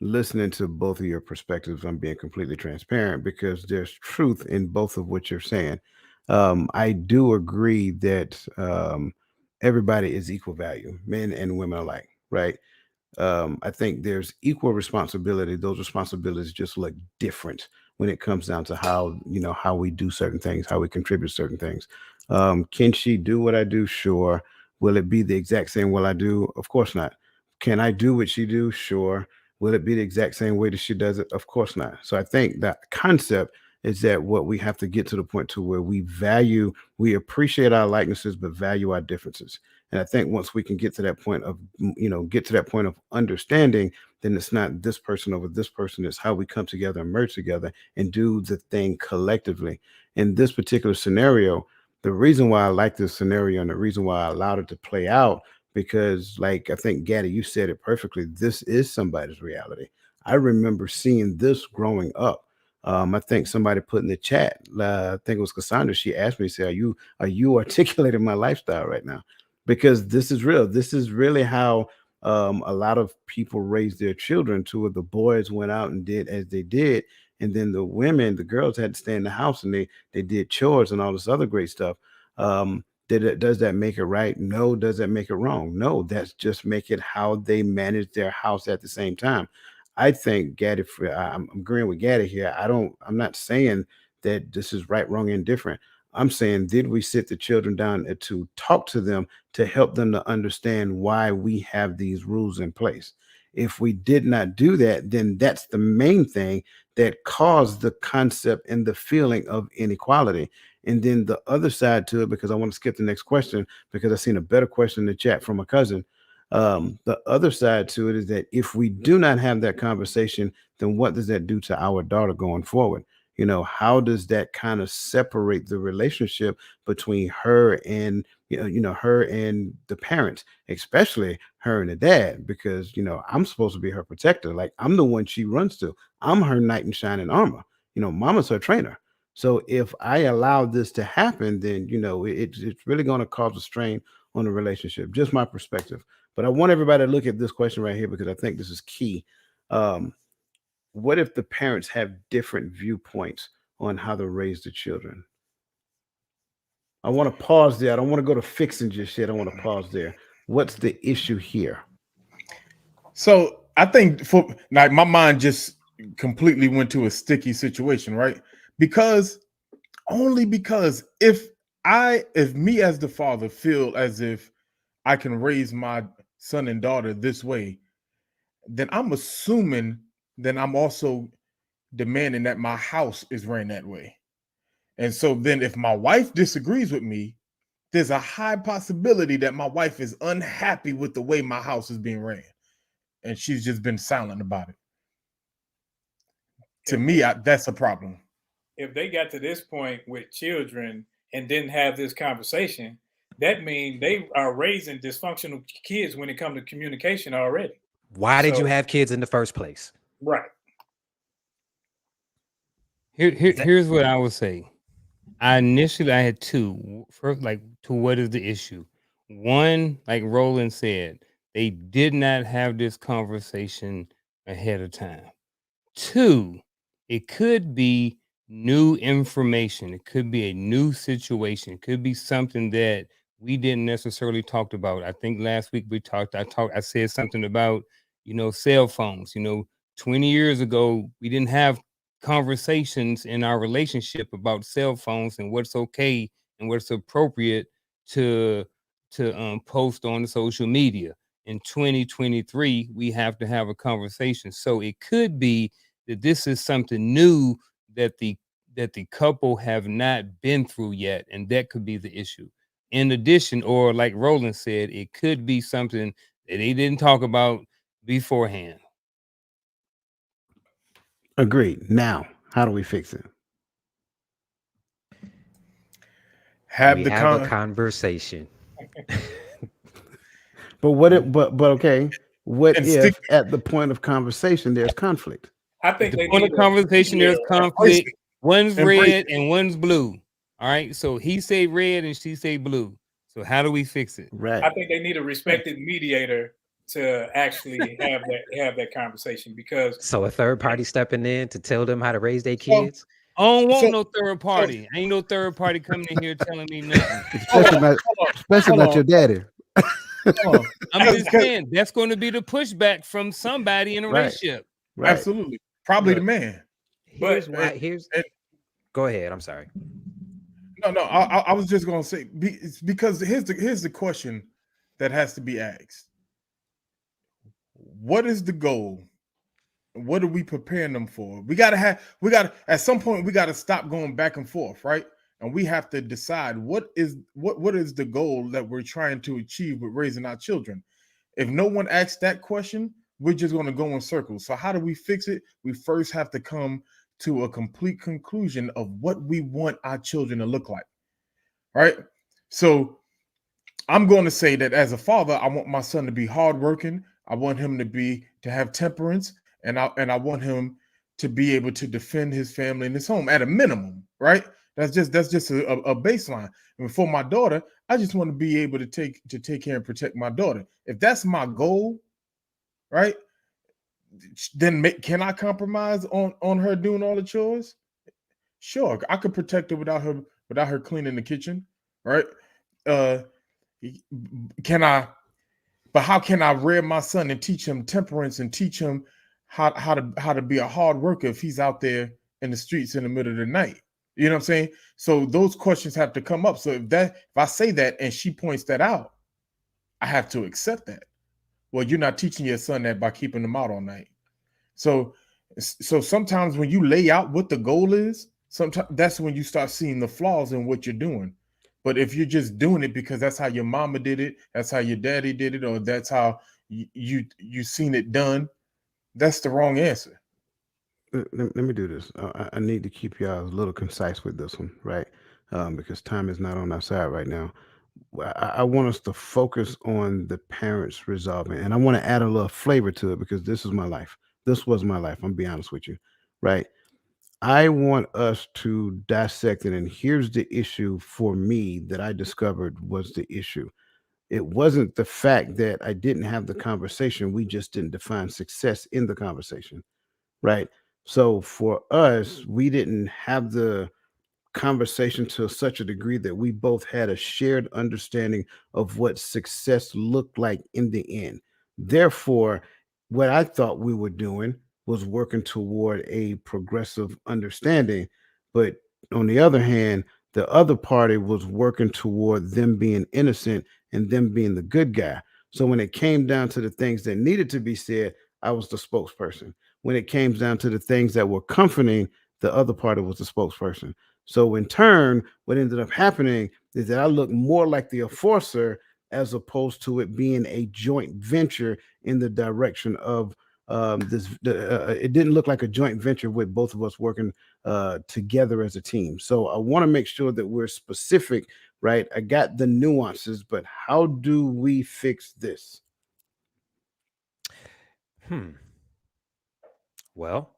listening to both of your perspectives. I'm being completely transparent because there's truth in both of what you're saying. I do agree that everybody is equal value, men and women alike, right? I think there's equal responsibility. Those responsibilities just look different when it comes down to how how we do certain things, how we contribute certain things. Can she do what I do? Sure. Will it be the exact same will I do? Of course not. Can I do what she do? Sure. Will it be the exact same way that she does it? Of course not. So I think that concept is that what we have to get to the point to where we appreciate our likenesses, but value our differences. And I think once we can get to that point of, get to that point of understanding, then it's not this person over this person. It's how we come together and merge together and do the thing collectively. In this particular scenario, the reason why I like this scenario and the reason why I allowed it to play out, because like I think Gaddy, you said it perfectly. This is somebody's reality. I remember seeing this growing up. I think somebody put in the chat. I think it was Cassandra. She asked me, "Say, are you articulating my lifestyle right now?" Because this is real. This is really how a lot of people raise their children to where the boys went out and did as they did, and then the women, the girls had to stay in the house and they did chores and all this other great stuff. Does that make it right? No. Does that make it wrong? No. That's just make it how they manage their house at the same time. I think Gaddy, I'm agreeing with Gaddy here. I'm not saying that this is right, wrong, indifferent. I'm saying, did we sit the children down to talk to them to help them to understand why we have these rules in place? If we did not do that, then that's the main thing that caused the concept and the feeling of inequality. And then the other side to it, because I want to skip the next question, because I seen a better question in the chat from a cousin. The other side to it is that if we do not have that conversation, then what does that do to our daughter going forward? How does that kind of separate the relationship between her and her and the parents, especially her and the dad? Because I'm supposed to be her protector. Like, I'm the one she runs to. I'm her knight in shining armor. Mama's her trainer. So if I allow this to happen, then it's really going to cause a strain on the relationship. Just my perspective. But I want everybody to look at this question right here, because I think this is key. um, what if the parents have different viewpoints on how to raise the children? I want to pause there. I don't want to go to fixing just yet. I want to pause there. What's the issue here? So I think for like my mind just completely went to a sticky situation, right? Because only because if me as the father feel as if I can raise my son and daughter this way, then I'm assuming then I'm also demanding that my house is ran that way. And so then if my wife disagrees with me, there's a high possibility that my wife is unhappy with the way my house is being ran. And she's just been silent about it. To me, that's a problem. If they got to this point with children and didn't have this conversation, that means they are raising dysfunctional kids when it comes to communication already. Why did you have kids in the first place? Right. Here's what I would say. I had two. First, like, to what is the issue? One, like Roland said, they did not have this conversation ahead of time. Two, it could be new information. It could be a new situation. It could be something that we didn't necessarily talked about. I think last week I said something about, cell phones. 20 years ago, we didn't have conversations in our relationship about cell phones and what's okay and what's appropriate to post on social media. In 2023, we have to have a conversation. So it could be that this is something new that the couple have not been through yet, and that could be the issue. In addition, or like Roland said, it could be something that they didn't talk about beforehand. Agreed. Now, how do we fix it? Have We the have a con conversation. But what if, but okay, what and stick if at the point of conversation there's conflict? I At think the they point need of a conversation, there's mediator. embrace conflict. it. One's Embrace red it. and one's blue. All right. So he say red and she say blue. So how do we fix it? Right. I think they need a respected mediator to actually have that conversation because So a third party stepping in to tell them how to raise their So, kids. I don't want so, no third so party. Ain't no third party coming in here telling me nothing. hold Especially on, not, hold on, especially hold not on, your daddy. hold on. I'm just 'Cause- saying that's going to be the pushback from somebody in a Right. relationship. Right. absolutely, probably the Look, man. Here's But why. And, Here's and Go ahead. I'm sorry. no, I was just gonna say it's because here's the question that has to be asked: what is the goal? What are we preparing them for? We gotta at some point we gotta stop going back and forth, right? And we have to decide what is the goal that we're trying to achieve with raising our children. If no one asks that question, we're just going to go in circles. So how do we fix it? We first have to come to a complete conclusion of what we want our children to look like, right? So I'm going to say that as a father, I want my son to be hardworking. I want him to have temperance, and I want him to be able to defend his family and his home at a minimum, right? That's just a baseline. And for my daughter, I just want to be able to take care and protect my daughter. If that's my goal, right? Then can I compromise on her doing all the chores? Sure, I could protect her without her cleaning the kitchen, right? Uh, can I? But how can I rear my son and teach him temperance and teach him how to be a hard worker if he's out there in the streets in the middle of the night? You know what I'm saying? So those questions have to come up. So if I say that and she points that out, I have to accept that. Well, you're not teaching your son that by keeping him out all night. So sometimes when you lay out what the goal is, sometimes that's when you start seeing the flaws in what you're doing. But if you're just doing it because that's how your mama did it, that's how your daddy did it, or that's how you seen it done, that's the wrong answer. Let me do this. I need to keep y'all a little concise with this one, right? Because time is not on our side right now. I want us to focus on the parents resolving, and I want to add a little flavor to it because this is my life. This was my life. I'm be honest with you, right? I want us to dissect it, and here's the issue for me that I discovered was the issue. It wasn't the fact that I didn't have the conversation. We just didn't define success in the conversation, right? So for us, we didn't have the conversation to such a degree that we both had a shared understanding of what success looked like in the end. Therefore, what I thought we were doing was working toward a progressive understanding. But on the other hand, the other party was working toward them being innocent and them being the good guy. So when it came down to the things that needed to be said, I was the spokesperson. When it came down to the things that were comforting, the other party was the spokesperson. So in turn, what ended up happening is that I looked more like the enforcer as opposed to it being a joint venture in the direction of this. It didn't look like a joint venture with both of us working together as a team. So I want to make sure that we're specific, right? I got the nuances, but how do we fix this? Well,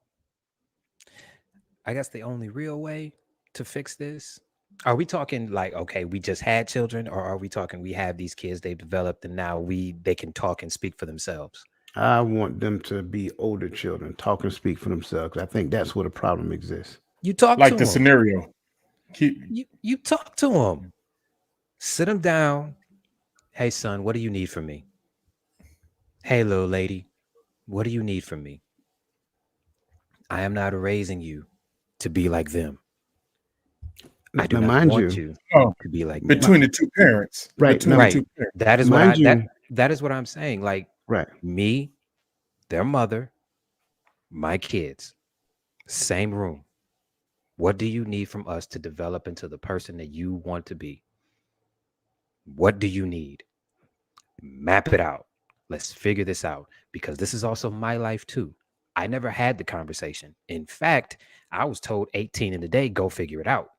I guess the only real way to fix this, are we talking like, okay, we just had children, or are we talking we have these kids, they've developed, and now they can talk and speak for themselves? I want them to be older children, talk and speak for themselves. I think that's where the problem exists. You talk to Like the them. scenario. Keep You talk to them. Sit them down. Hey, son, what do you need from me? Hey, little lady, what do you need from me? I am not raising you to be like them. I do Now, not mind want you, you Oh, to be like me. between the two parents. Right, Between now- the Right. two parents. That is what mind you, that is what I'm saying. Like right. me, their mother, my kids, same room. What do you need from us to develop into the person that you want to be? What do you need? Map it out. Let's figure this out because this is also my life too. I never had the conversation. In fact, I was told 18 in the day, go figure it out.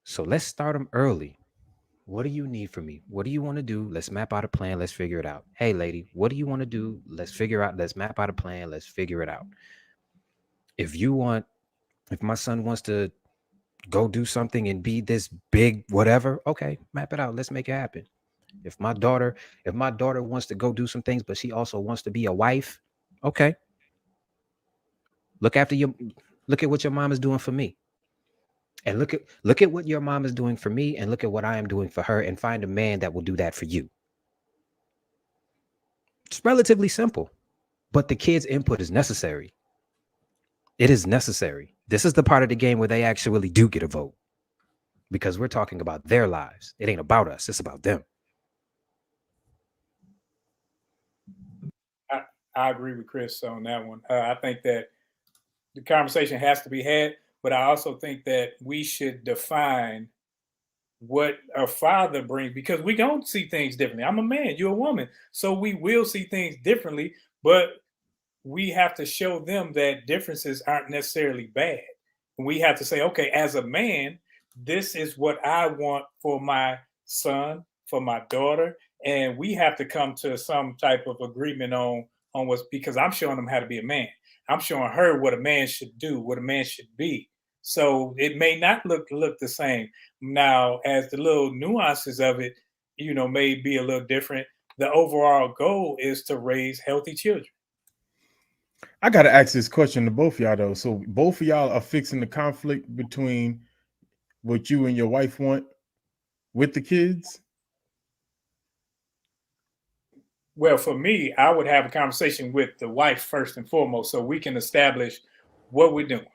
So let's start them early. What do you need from me? What do you want to do? Let's map out a plan. Let's figure it out. Hey, lady, what do you want to do? Let's figure out. Let's map out a plan. Let's figure it out. If you want, if my son wants to go do something and be this big whatever, okay, map it out. Let's make it happen. If my daughter wants to go do some things, but she also wants to be a wife, okay. Look after your look at what your mom is doing for me. And look at what your mom is doing for me and look at what I am doing for her and find a man that will do that for you. It's relatively simple, but the kids' input is necessary. It is necessary. This is the part of the game where they actually do get a vote because we're talking about their lives. It ain't about us. It's about them. I agree with Chris on that one. I think that the conversation has to be had, but I also think that we should define what a father brings because we don't see things differently. I'm a man, you're a woman, so we will see things differently, but we have to show them that differences aren't necessarily bad. We have to say, okay, as a man, this is what I want for my son, for my daughter, and we have to come to some type of agreement on what's because I'm showing them how to be a man. I'm showing her what a man should do, what a man should be. So it may not look the same now as the little nuances of it, may be a little different. The overall goal is to raise healthy children. I got to ask this question to both of y'all though. So both of y'all are fixing the conflict between what you and your wife want with the kids? Well, for me, I would have a conversation with the wife first and foremost, so we can establish what we're doing.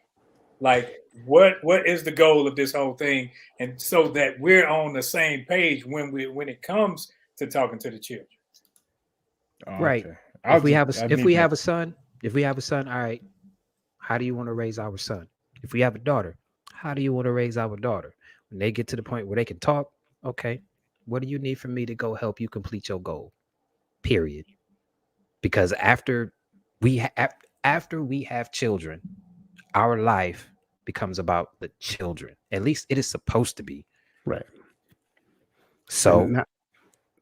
Like, what is the goal of this whole thing, and so that we're on the same page when it comes to talking to the children. Oh, Right. okay. If we have a son, all right, how do you want to raise our son? If we have a daughter, how do you want to raise our daughter? When they get to the point where they can talk, okay, what do you need from me to go help you complete your goal? Period. Because after we have children, our life becomes about the children. At least it is supposed to be. Right. So And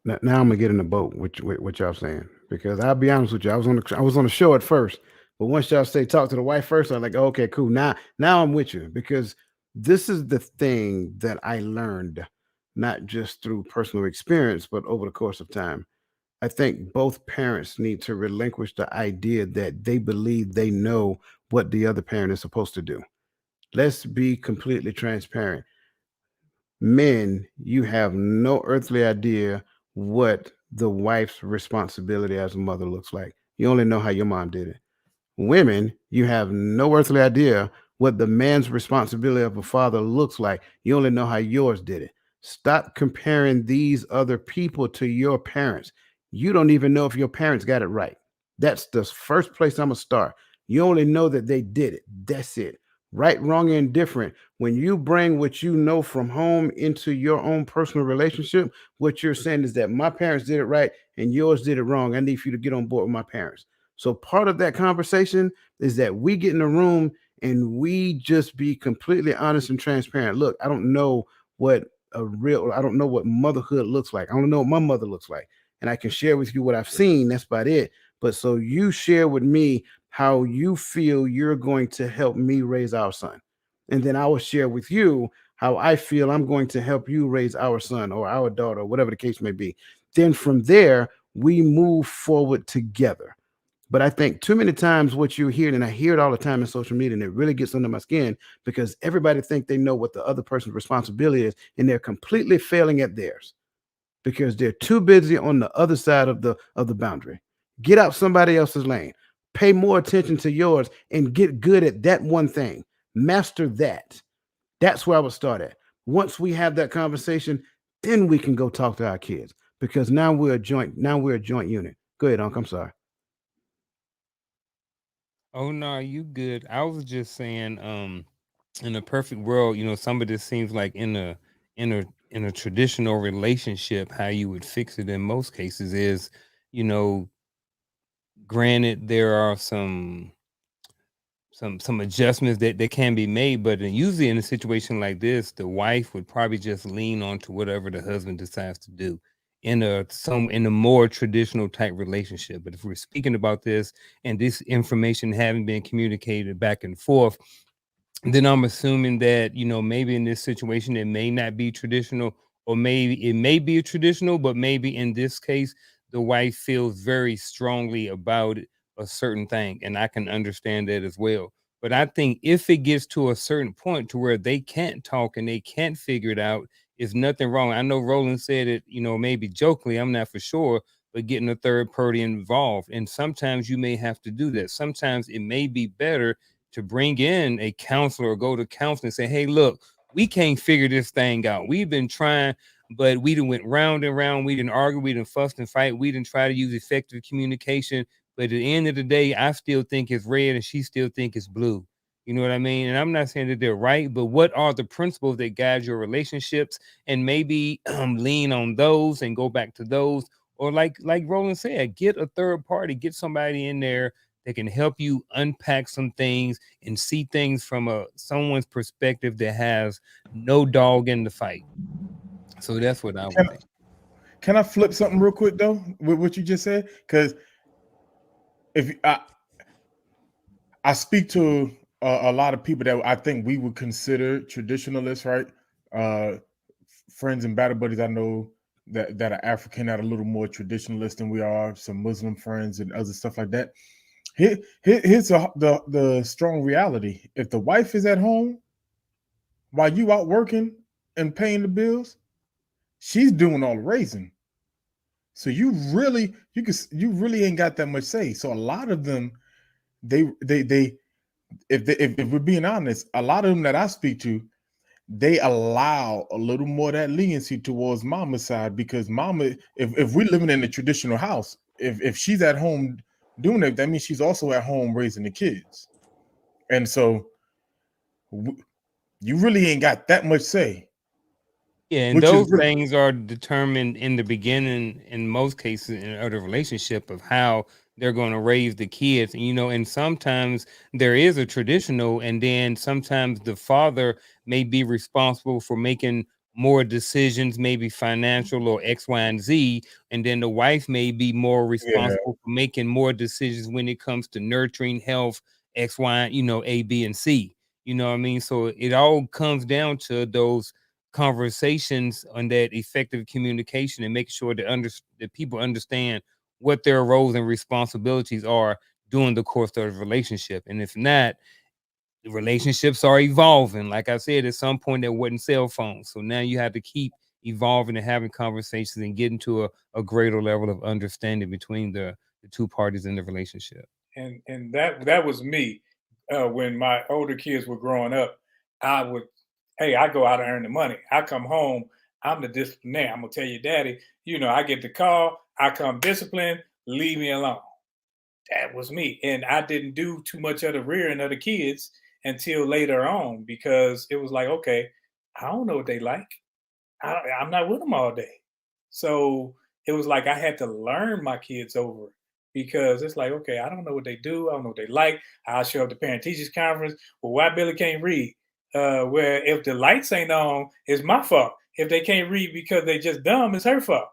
now I'm gonna get in the boat with what y'all saying because I'll be honest with you. I was on the show at first, but once y'all say talk to the wife first, I'm like, okay, cool. Now I'm with you because this is the thing that I learned, not just through personal experience, but over the course of time. I think both parents need to relinquish the idea that they believe they know what the other parent is supposed to do. Let's be completely transparent. Men, you have no earthly idea what the wife's responsibility as a mother looks like. You only know how your mom did it. Women, you have no earthly idea what the man's responsibility of a father looks like. You only know how yours did it. Stop comparing these other people to your parents. You don't even know if your parents got it right. That's the first place I'm going to start. You only know that they did it. That's it. Right, wrong, and different. When you bring what you know from home into your own personal relationship, what you're saying is that my parents did it right and yours did it wrong. I need for you to get on board with my parents. So part of that conversation is that we get in the room and we just be completely honest and transparent. Look, I don't know I don't know what motherhood looks like. I don't know what my mother looks like. And I can share with you what I've seen. That's about it. But so you share with me how you feel you're going to help me raise our son. And then I will share with you how I feel I'm going to help you raise our son or our daughter, or whatever the case may be. Then from there, we move forward together. But I think too many times what you hear, and I hear it all the time in social media, and it really gets under my skin because everybody think they know what the other person's responsibility is, and they're completely failing at theirs because they're too busy on the other side of the boundary. Get out somebody else's lane. Pay more attention to yours and get good at that one thing. Master that. That's where I would start at. Once we have that conversation, then we can go talk to our kids because now we're a joint. Now we're a joint unit. Go ahead, Unc. I'm sorry. Oh no, you good. I was just saying, in a perfect world, some of this seems like in a in a traditional relationship, how you would fix it in most cases is, you know, granted there are some adjustments that can be made, but usually in a situation like this, the wife would probably just lean on to whatever the husband decides to do in a more traditional type relationship. But if we're speaking about this and this information having been communicated back and forth, then I'm assuming that, maybe in this situation it may not be traditional, or maybe it may be a traditional, but maybe in this case the wife feels very strongly about a certain thing, and I can understand that as well. But I think if it gets to a certain point to where they can't talk and they can't figure it out, is nothing wrong. I know Roland said it, maybe jokingly, I'm not for sure, but getting a third party involved. And sometimes you may have to do that. Sometimes it may be better to bring in a counselor or go to counseling and say, hey, look, we can't figure this thing out. We've been trying, but we didn't went round and round. We didn't argue. We didn't fuss and fight. We didn't try to use effective communication. But at the end of the day, I still think it's red and she still think it's blue. You know what I mean? And I'm not saying that they're right, but what are the principles that guide your relationships? And maybe lean on those and go back to those. Or like Roland said, get a third party, get somebody in there that can help you unpack some things and see things from someone's perspective that has no dog in the fight. So that's what I would Can, think. can I flip something real quick though with what you just said? Because if I speak to a lot of people that I think we would consider traditionalists, right? Uh, Friends and battle buddies I know that are African, that are a little more traditionalist than we are. Some Muslim friends and other stuff like that. Here's the strong reality: if the wife is at home while you out working and paying the bills, she's doing all the raising. So you really ain't got that much say. So a lot of them, they if we're being honest, a lot of them that I speak to, they allow a little more of that leniency towards mama's side, because mama, if we're living in a traditional house, if she's at home doing it, that means she's also at home raising the kids. And so you really ain't got that much say, Yeah, and which is those really, things are determined in the beginning, in most cases, in other relationship of how they're going to raise the kids. And sometimes there is a traditional, and then sometimes the father may be responsible for making more decisions, maybe financial or X, Y, and Z, and then the wife may be more yeah. responsible for making more decisions when it comes to nurturing, health, X, Y, A, B, and C. You know what I mean? So it all comes down to those conversations on that effective communication and making sure that people understand what their roles and responsibilities are during the course of the relationship. And if not, the relationships are evolving. Like I said, at some point there wasn't cell phones. So now you have to keep evolving and having conversations and getting to a greater level of understanding between the two parties in the relationship. And that was me. When my older kids were growing up, I would, hey, I go out and earn the money. I come home, I'm the disciplinarian. I'm gonna tell your daddy, I get the call, I come disciplined, leave me alone. That was me. And I didn't do too much of the rearing of the kids until later on, because it was like, okay, I don't know what they like. I'm not with them all day. So it was like I had to learn my kids over, because it's like, okay, I don't know what they do. I don't know what they like. I'll show up to parent teachers conference. Well, why Billy can't read? Where if the lights ain't on, it's my fault. If they can't read because they just dumb, it's her fault.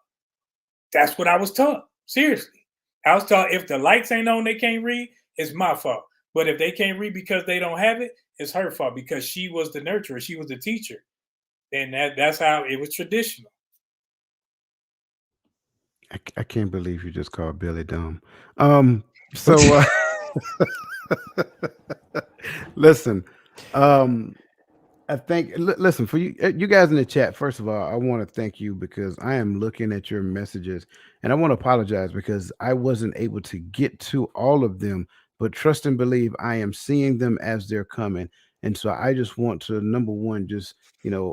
That's what I was taught. Seriously. I was taught if the lights ain't on, they can't read, it's my fault. But if they can't read because they don't have it, it's her fault, because she was the nurturer, she was the teacher. And that's how it was traditional. I can't believe you just called Billy dumb. Um, so listen, um, I think listen for you you guys in the chat. First of all, I want to thank you because I am looking at your messages and I want to apologize because I wasn't able to get to all of them but trust and believe I am seeing them as they're coming. And so I just want to, number one, just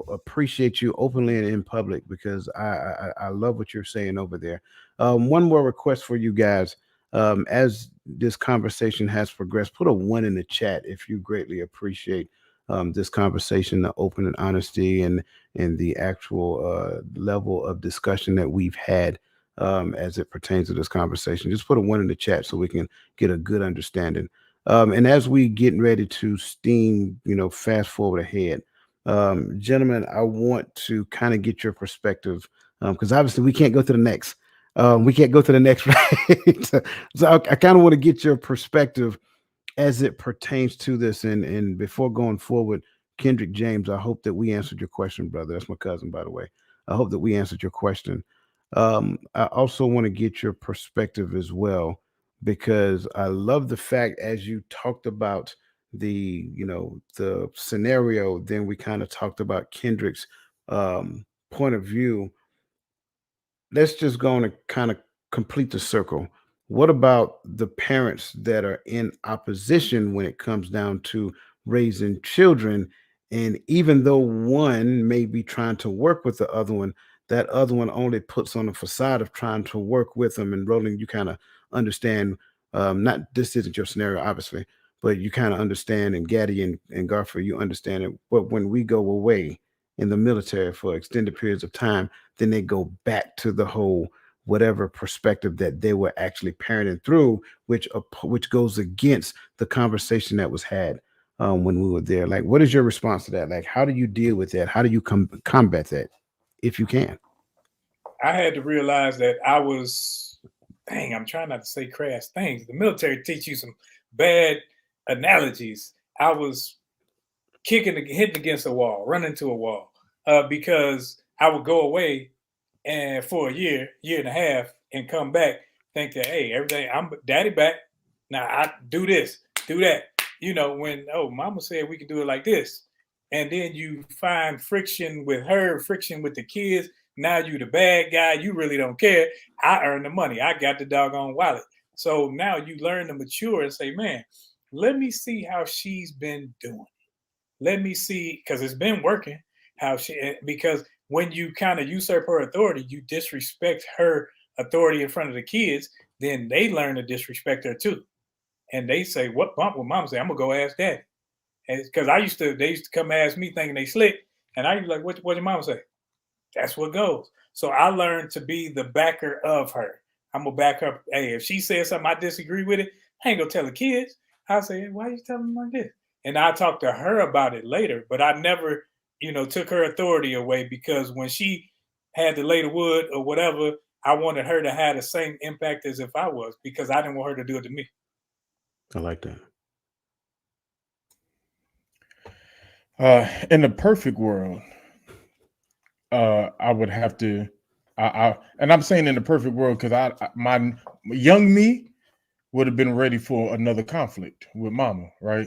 appreciate you openly and in public, because I love what you're saying over there. One more request for you guys. As this conversation has progressed, put a one in the chat if you greatly appreciate this conversation, the open and honesty, and the actual level of discussion that we've had as it pertains to this conversation. Just put a one in the chat so we can get a good understanding. And as we getting ready to steam, fast forward ahead, gentlemen, I want to kind of get your perspective, because obviously we can't go to the next. We can't go to the next, right? So I kind of want to get your perspective as it pertains to this. And before going forward, Kendrick James, I hope that we answered your question, brother. That's my cousin, by the way. I hope that we answered your question. I also want to get your perspective as well, because I love the fact, as you talked about the scenario, then we kind of talked about Kendrick's point of view. Let's just go on and kind of complete the circle. What about the parents that are in opposition when it comes down to raising children? And even though one may be trying to work with the other one, that other one only puts on a facade of trying to work with them. And Roland, you kind of understand, not this isn't your scenario, obviously, but you kind of understand, and Gaddy and Garfield, you understand it. But when we go away in the military for extended periods of time, then they go back to the whole whatever perspective that they were actually parenting through, which goes against the conversation that was had when we were there. Like, what is your response to that? Like, how do you deal with that? How do you combat that, if you can? I had to realize that I was, dang, I'm trying not to say crass things. The military teach you some bad analogies. I was hitting against a wall, running to a wall, because I would go away and for a year and a half, and come back, think that, hey, everything, I'm daddy back. Now I do this, do that. When, oh, mama said we could do it like this. And then you find friction with her, friction with the kids. Now you the bad guy. You really don't care. I earn the money. I got the doggone wallet. So now you learn to mature and say, man, let me see how she's been doing. Let me see, because it's been working. Because when you kind of usurp her authority, you disrespect her authority in front of the kids, then they learn to disrespect her too. And they say, what mom say? I'm gonna go ask daddy. Because they used to come ask me thinking they slick. And I used to like, what your mama say? That's what goes. So I learned to be the backer of her. I'm gonna back her. Hey, if she says something I disagree with it, I ain't gonna tell the kids. I'll say, hey, why are you telling me like this? And I talk to her about it later, but I never, took her authority away, because when she had to lay the wood or whatever, I wanted her to have the same impact as if I was, because I didn't want her to do it to me. I like that. In the perfect world, I would have to, and I'm saying in the perfect world because my young me would have been ready for another conflict with mama, right?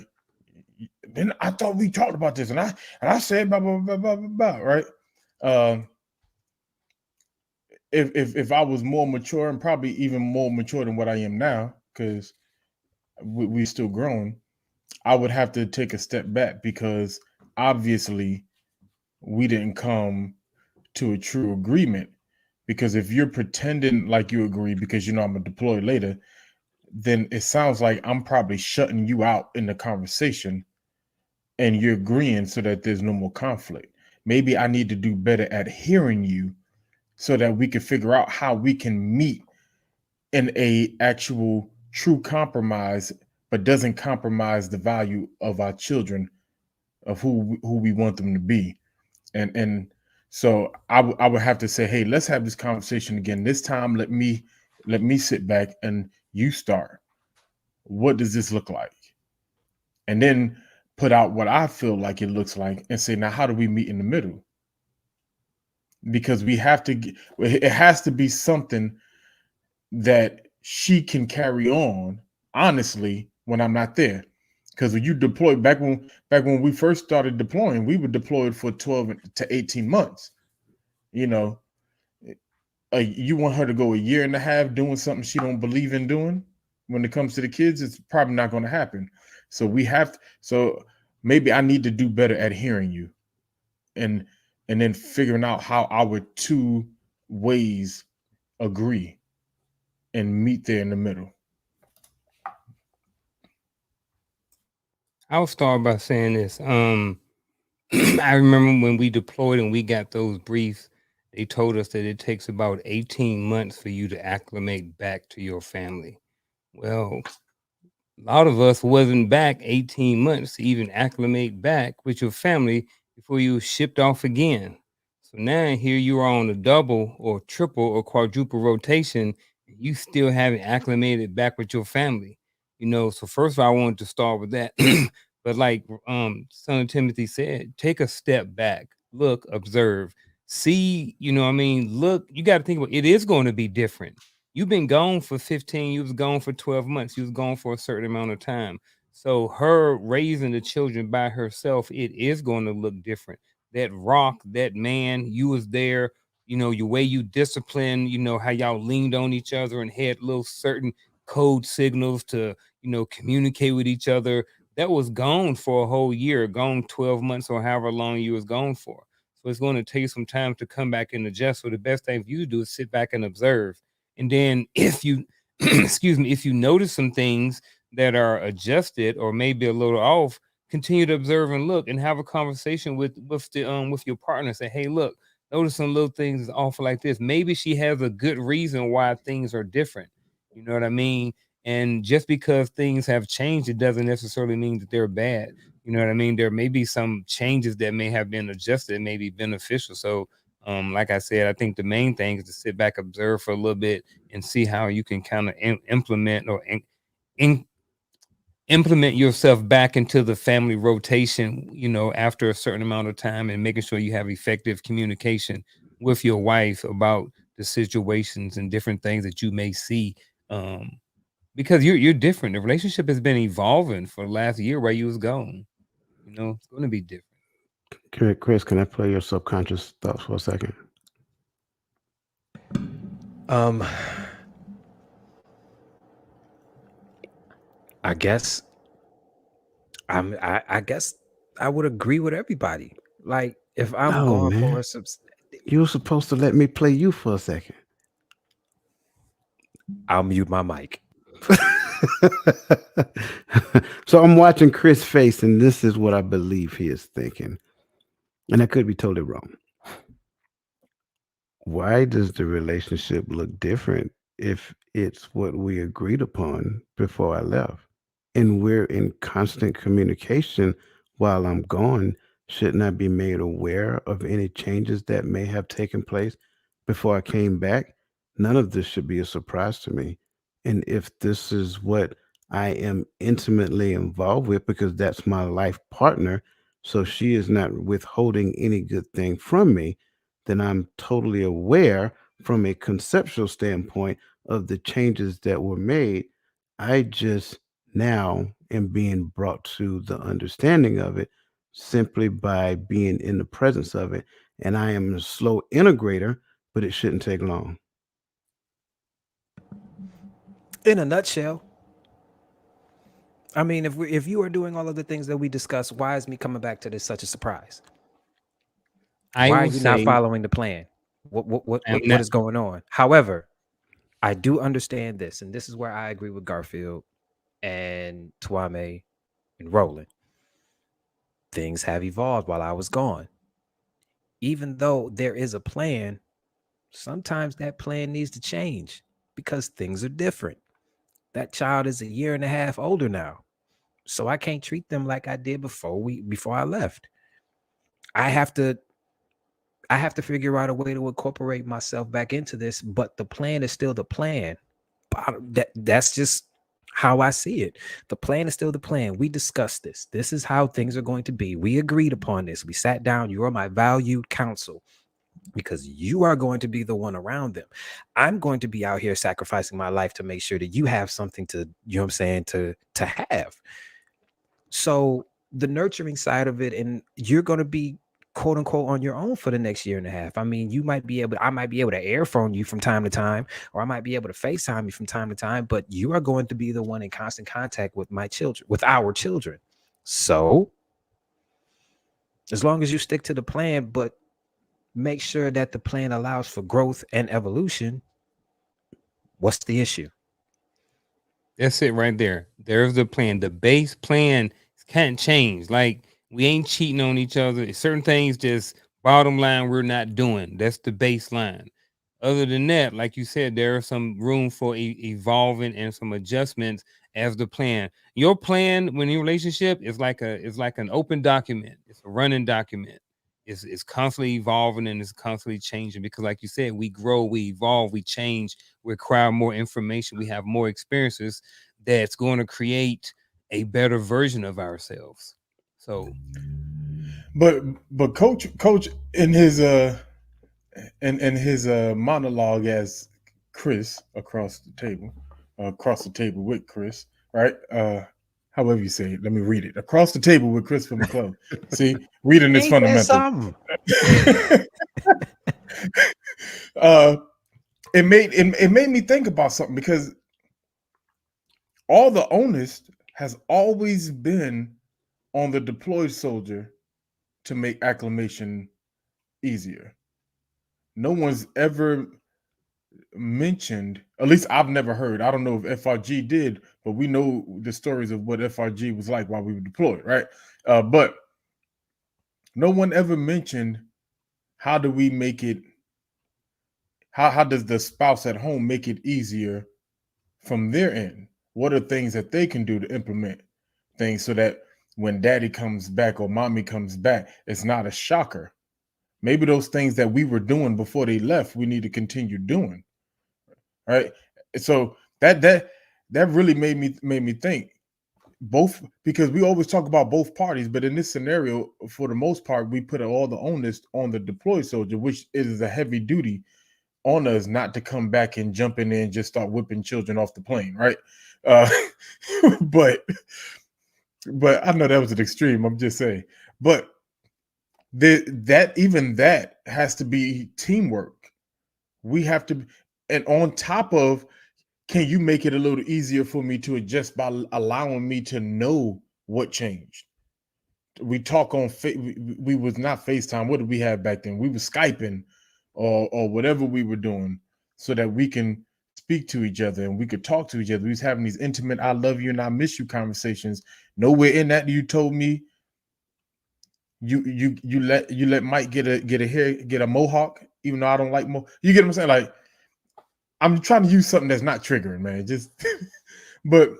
Then I thought we talked about this, and I said blah blah blah blah blah, blah, right? If I was more mature, and probably even more mature than what I am now, because we still growing, I would have to take a step back, because obviously we didn't come to a true agreement. Because if you're pretending like you agree because I'm gonna deploy later, then it sounds like I'm probably shutting you out in the conversation, and you're agreeing so that there's no more conflict. Maybe I need to do better at hearing you so that we can figure out how we can meet in a actual true compromise, but doesn't compromise the value of our children, of who we want them to be. And so I would have to say, hey, let's have this conversation again. This time, let me sit back and you start. What does this look like? And then put out what I feel like it looks like, and say, now, how do we meet in the middle? Because we have to, it has to be something that she can carry on, honestly, when I'm not there. Because when you deploy, back when we first started deploying, we were deployed for 12 to 18 months. You want her to go a year and a half doing something she don't believe in doing? when it comes to the kids, it's probably not going to happen. So so maybe I need to do better at hearing you, and then figuring out how our two ways agree and meet there in the middle. I'll start by saying this. I remember when we deployed and we got those briefs, they told us that it takes about 18 months for you to acclimate back to your family. Well, a lot of us wasn't back 18 months to even acclimate back with your family before you were shipped off again. So now here you are on a double or triple or quadruple rotation, and you still haven't acclimated back with your family. So first of all, I wanted to start with that. But like Son of Timothy said, take a step back, look, observe, see, what I mean, look, you got to think about it is going to be different. You've been gone for 15, you was gone for 12 months, you was gone for a certain amount of time. So her raising the children by herself, it is going to look different. That rock, that man, you was there, your way you disciplined, how y'all leaned on each other and had little certain code signals to, communicate with each other. That was gone for a whole year, gone 12 months or however long you was gone for. So it's going to take some time to come back and adjust. So the best thing for you to do is sit back and observe. And then if you, excuse me, if you notice some things that are adjusted or maybe a little off, continue to observe and look and have a conversation with your partner. Say, hey, look, notice some little things is off like this. Maybe she has a good reason why things are different. You know what I mean? And just because things have changed, it doesn't necessarily mean that they're bad. You know what I mean? There may be some changes that may have been adjusted, may be beneficial. So like I said, I think the main thing is to sit back, observe for a little bit, and see how you can kind of implement or implement yourself back into the family rotation, after a certain amount of time, and making sure you have effective communication with your wife about the situations and different things that you may see. Because you're different. The relationship has been evolving for the last year where you was gone. It's going to be different. Chris, can I play your subconscious thoughts for a second? I guess I guess I would agree with everybody. Like if I'm Oh going for man, you were supposed to let me play you for a second. I'll mute my mic. So I'm watching Chris' face, and this is what I believe he is thinking, and I could be totally wrong. Why does the relationship look different if it's what we agreed upon before I left? And we're in constant communication while I'm gone. Shouldn't I be made aware of any changes that may have taken place before I came back? None of this should be a surprise to me. And if this is what I am intimately involved with, because that's my life partner, so she is not withholding any good thing from me, then I'm totally aware from a conceptual standpoint of the changes that were made. I just now am being brought to the understanding of it simply by being in the presence of it. And I am a slow integrator, but it shouldn't take long. In a nutshell, I mean, if you are doing all of the things that we discussed, why is me coming back to this such a surprise? I Why are will you not say following the plan? What I'm what not. is going on? However, I do understand this, and this is where I agree with Garfield and Tuame and Roland. Things have evolved while I was gone. Even though there is a plan, sometimes that plan needs to change because things are different. That child is a year and a half older now. So I can't treat them like I did before I left. I have to figure out a way to incorporate myself back into this, but the plan is still the plan. That's just how I see it. The plan is still the plan. We discussed this. This is how things are going to be. We agreed upon this. We sat down. You are my valued counsel because you are going to be the one around them. I'm going to be out here sacrificing my life to make sure that you have something to, you know what I'm saying, to have. So the nurturing side of it, and you're going to be quote unquote on your own for the next year and a half. I mean, I might be able to air phone you from time to time, or I might be able to FaceTime you from time to time, but you are going to be the one in constant contact with my children, with our children. So as long as you stick to the plan, but make sure that the plan allows for growth and evolution, what's the issue? That's it right there. There's the plan. The base plan can't change. Like, we ain't cheating on each other. Certain things, just bottom line, we're not doing. That's the baseline. Other than that, like you said, there are some room for evolving and some adjustments as the plan. Your plan when in relationship is like an open document. It's a running document. It's constantly evolving and it's constantly changing because, like you said, we grow, we evolve, we change, we acquire more information, we have more experiences that's going to create a better version of ourselves. So, but coach in his monologue as Chris across the table with Chris, right? However you say it, let me read it. Across the table with Chris from the club. See, reading is Ain't that fundamental. something? It made me think about something because all the onus has always been on the deployed soldier to make acclimation easier. No one's ever mentioned, at least I've never heard. I don't know if FRG did, but we know the stories of what FRG was like while we were deployed, right? But no one ever mentioned how do we make it, how does the spouse at home make it easier from their end? What are things that they can do to implement things so that when daddy comes back or mommy comes back, it's not a shocker? Maybe those things that we were doing before they left, we need to continue doing. Right. So that really made me think both, because we always talk about both parties, but in this scenario, for the most part, we put all the onus on the deployed soldier, which is a heavy duty on us not to come back and jump in there and just start whipping children off the plane, right? But I know that was an extreme. I'm just saying, but that has to be teamwork. We have to, and on top of, can you make it a little easier for me to adjust by allowing me to know what changed? We talk on, we was not FaceTime. What did we have back then? We were Skyping or whatever we were doing so that we can speak to each other and we could talk to each other. We was having these intimate, I love you and I miss you conversations. Nowhere in that you told me you let Mike get a mohawk, even though I don't like you get what I'm saying? Like, I'm trying to use something that's not triggering, man. Just but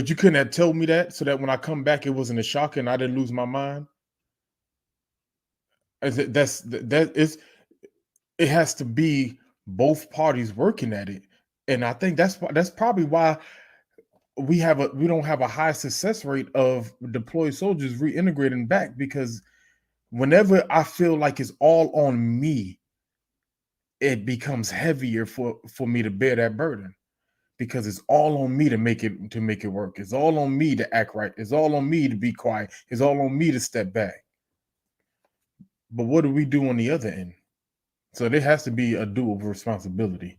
you couldn't have told me that so that when I come back it wasn't a shock and I didn't lose my mind. It has to be both parties working at it. And I think that's probably why we don't have a high success rate of deployed soldiers reintegrating back, because whenever I feel like it's all on me, it becomes heavier for me to bear that burden, because it's all on me to make it work. It's all on me to act right. It's all on me to be quiet. It's all on me to step back. But what do we do on the other end? So there has to be a dual responsibility.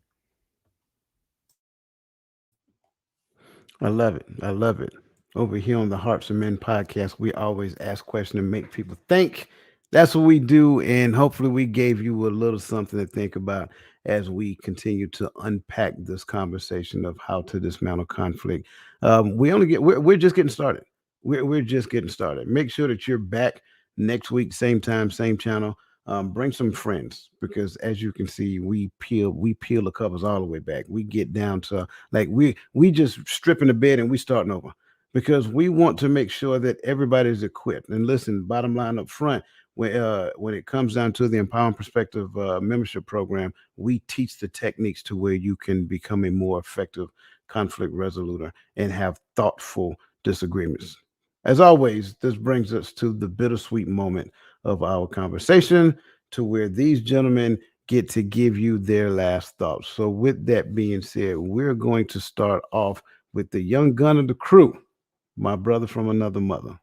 I love it. I love it. Over here on the Hearts of Men podcast, we always ask questions and make people think. That's what we do. And hopefully we gave you a little something to think about as we continue to unpack this conversation of how to dismantle conflict. We're just getting started. We're just getting started. Make sure that you're back next week, same time, same channel. Bring some friends, because as you can see, we peel the covers all the way back. We get down to, like, we just stripping the bed and we starting over, because we want to make sure that everybody's equipped. And listen, bottom line up front, when it comes down to the Empowering Perspective membership program, we teach the techniques to where you can become a more effective conflict resoluter and have thoughtful disagreements. As always, this brings us to the bittersweet moment of our conversation, to where these gentlemen get to give you their last thoughts. So with that being said, we're going to start off with the young gun of the crew, my brother from another mother.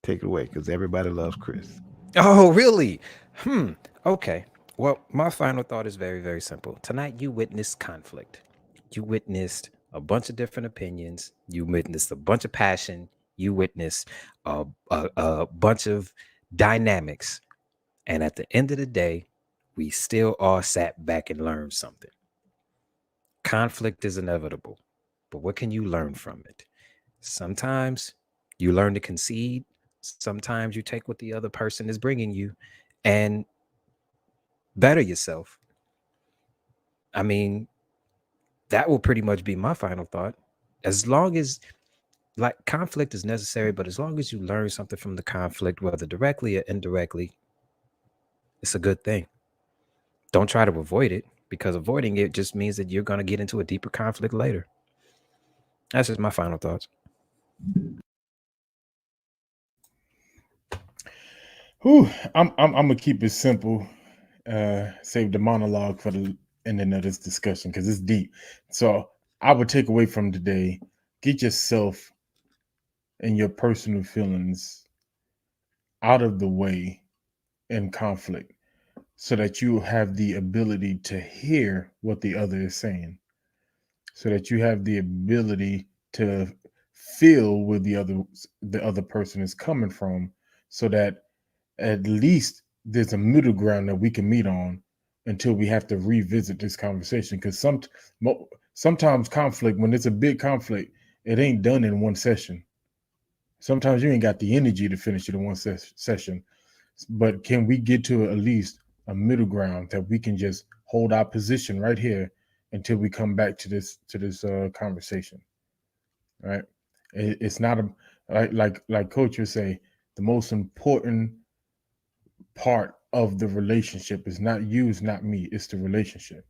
Take it away, because everybody loves Chris. Oh, really? Hmm. Okay. Well, my final thought is very, very simple. Tonight, you witnessed conflict. You witnessed a bunch of different opinions. You witnessed a bunch of passion. You witnessed a bunch of dynamics. And at the end of the day, we still all sat back and learned something. Conflict is inevitable, but what can you learn from it? Sometimes you learn to concede. Sometimes you take what the other person is bringing you and better yourself. I mean, that will pretty much be my final thought. As long as, like, conflict is necessary, but as long as you learn something from the conflict, whether directly or indirectly, it's a good thing. Don't try to avoid it, because avoiding it just means that you're going to get into a deeper conflict later. That's just my final thoughts. Whew, I'm gonna keep it simple. Save the monologue for the ending of this discussion because it's deep. So I would take away from today: get yourself and your personal feelings out of the way in conflict, so that you have the ability to hear what the other is saying, so that you have the ability to feel where the other person is coming from, so that at least there's a middle ground that we can meet on until we have to revisit this conversation. Because sometimes conflict, when it's a big conflict, it ain't done in one session. Sometimes you ain't got the energy to finish it in one session. But can we get to at least a middle ground that we can just hold our position right here until we come back to this conversation, right? It's not a, like Coach would say, the most important part of the relationship is not you, it's not me, it's the relationship.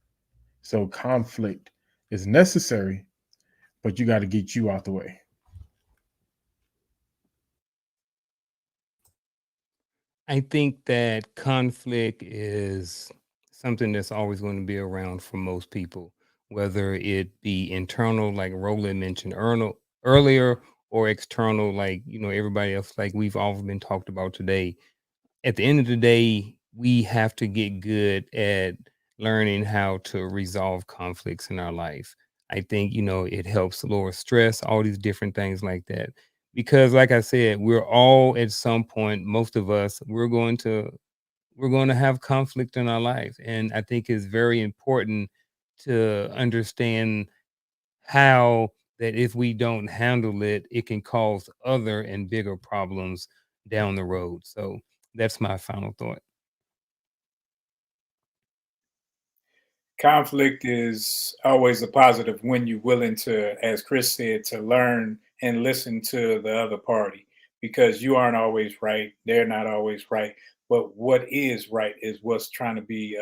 So conflict is necessary, but you got to get you out the way. I think that conflict is something that's always going to be around for most people, whether it be internal, like Roland mentioned earlier, or external, like everybody else, like we've all been talked about today. At the end of the day, we have to get good at learning how to resolve conflicts in our life. I think, it helps lower stress, all these different things like that. Because like I said, we're all at some point, most of us, we're going to have conflict in our life. And I think it's very important to understand how that if we don't handle it, it can cause other and bigger problems down the road. So that's my final thought. Conflict is always a positive when you're willing to, as Chris said, to learn and listen to the other party, because you aren't always right. They're not always right. But what is right is what's trying to be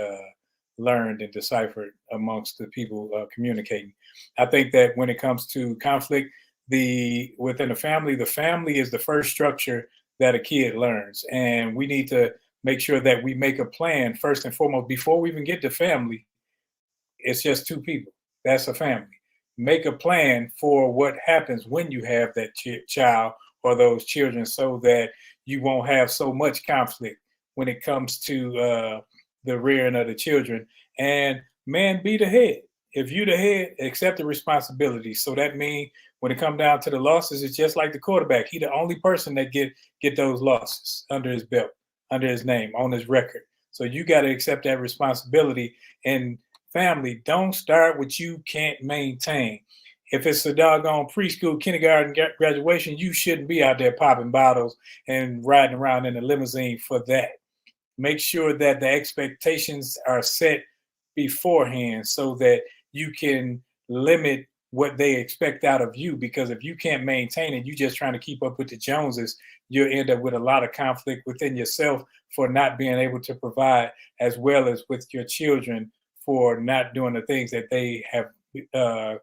learned and deciphered amongst the people communicating. I think that when it comes to conflict, the within the family is the first structure that a kid learns, and we need to make sure that we make a plan first and foremost before we even get to family. It's just two people. That's a family. Make a plan for what happens when you have that child or those children, so that you won't have so much conflict when it comes to the rearing of the children. And man, be the head. If you the head, accept the responsibility. So that means when it come down to the losses, it's just like the quarterback. He the only person that get those losses under his belt, under his name, on his record. So you got to accept that responsibility. And family, don't start what you can't maintain. If it's a doggone preschool, kindergarten, graduation, you shouldn't be out there popping bottles and riding around in a limousine for that. Make sure that the expectations are set beforehand so that you can limit what they expect out of you. Because if you can't maintain it, you just trying to keep up with the Joneses, you'll end up with a lot of conflict within yourself for not being able to provide, as well as with your children for not doing the things that they have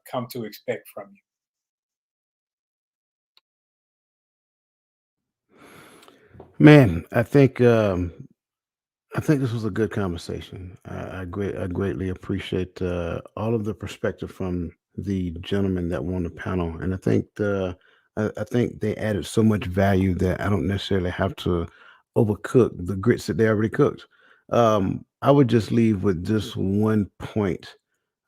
come to expect from you. Man, I think this was a good conversation. I greatly appreciate all of the perspective from the gentlemen that were on the panel, and I think they added so much value that I don't necessarily have to overcook the grits that they already cooked. I would just leave with just one point.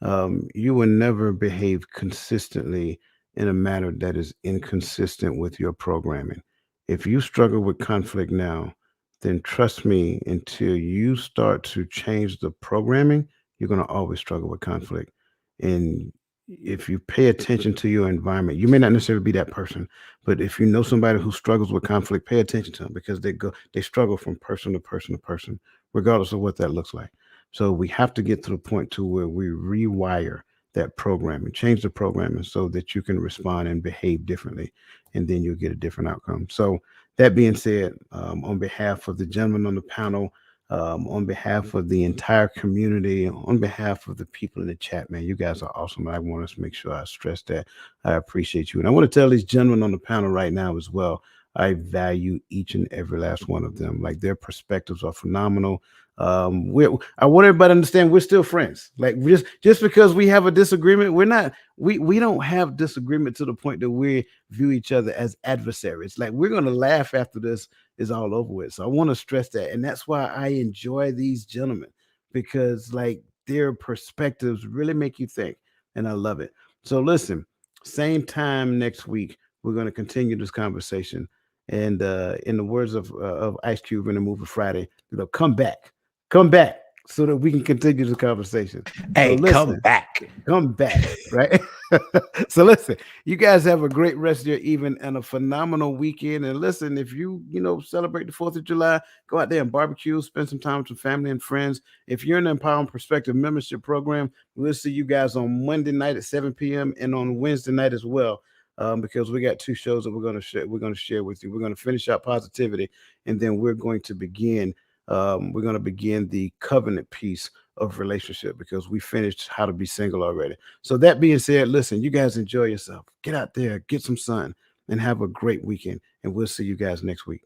You will never behave consistently in a manner that is inconsistent with your programming. If you struggle with conflict now, then trust me, until you start to change the programming, you're going to always struggle with conflict. And if you pay attention to your environment, you may not necessarily be that person, but if you know somebody who struggles with conflict, pay attention to them, because they struggle from person to person to person, regardless of what that looks like. So we have to get to the point to where we rewire that programming, change the programming so that you can respond and behave differently, and then you'll get a different outcome. So that being said, on behalf of the gentlemen on the panel, on behalf of the entire community, on behalf of the people in the chat, man, you guys are awesome. I want to make sure I stress that. I appreciate you. And I want to tell these gentlemen on the panel right now as well, I value each and every last one of them. Like, their perspectives are phenomenal. I want everybody to understand we're still friends. Like, just because we have a disagreement, we don't have disagreement to the point that we view each other as adversaries. Like, we're gonna laugh after this is all over with. So I want to stress that, and that's why I enjoy these gentlemen, because like their perspectives really make you think, and I love it. So listen, same time next week, we're going to continue this conversation. And in the words of Ice Cube in the movie Friday, come back, so that we can continue the conversation. So Hey, come listen, back. come back, right? So listen, you guys have a great rest of your evening and a phenomenal weekend. And listen, if you celebrate the 4th of July, go out there and barbecue, spend some time with your family and friends. If you're in the Empowering Perspective membership program, we'll see you guys on Monday night at 7 p.m. and on Wednesday night as well. Because we got 2 shows that we're going to share. We're going to share with you. We're going to finish out positivity, and then we're going to begin. We're going to begin the covenant piece of relationship, because we finished how to be single already. So that being said, listen, you guys enjoy yourself. Get out there, get some sun, and have a great weekend. And we'll see you guys next week.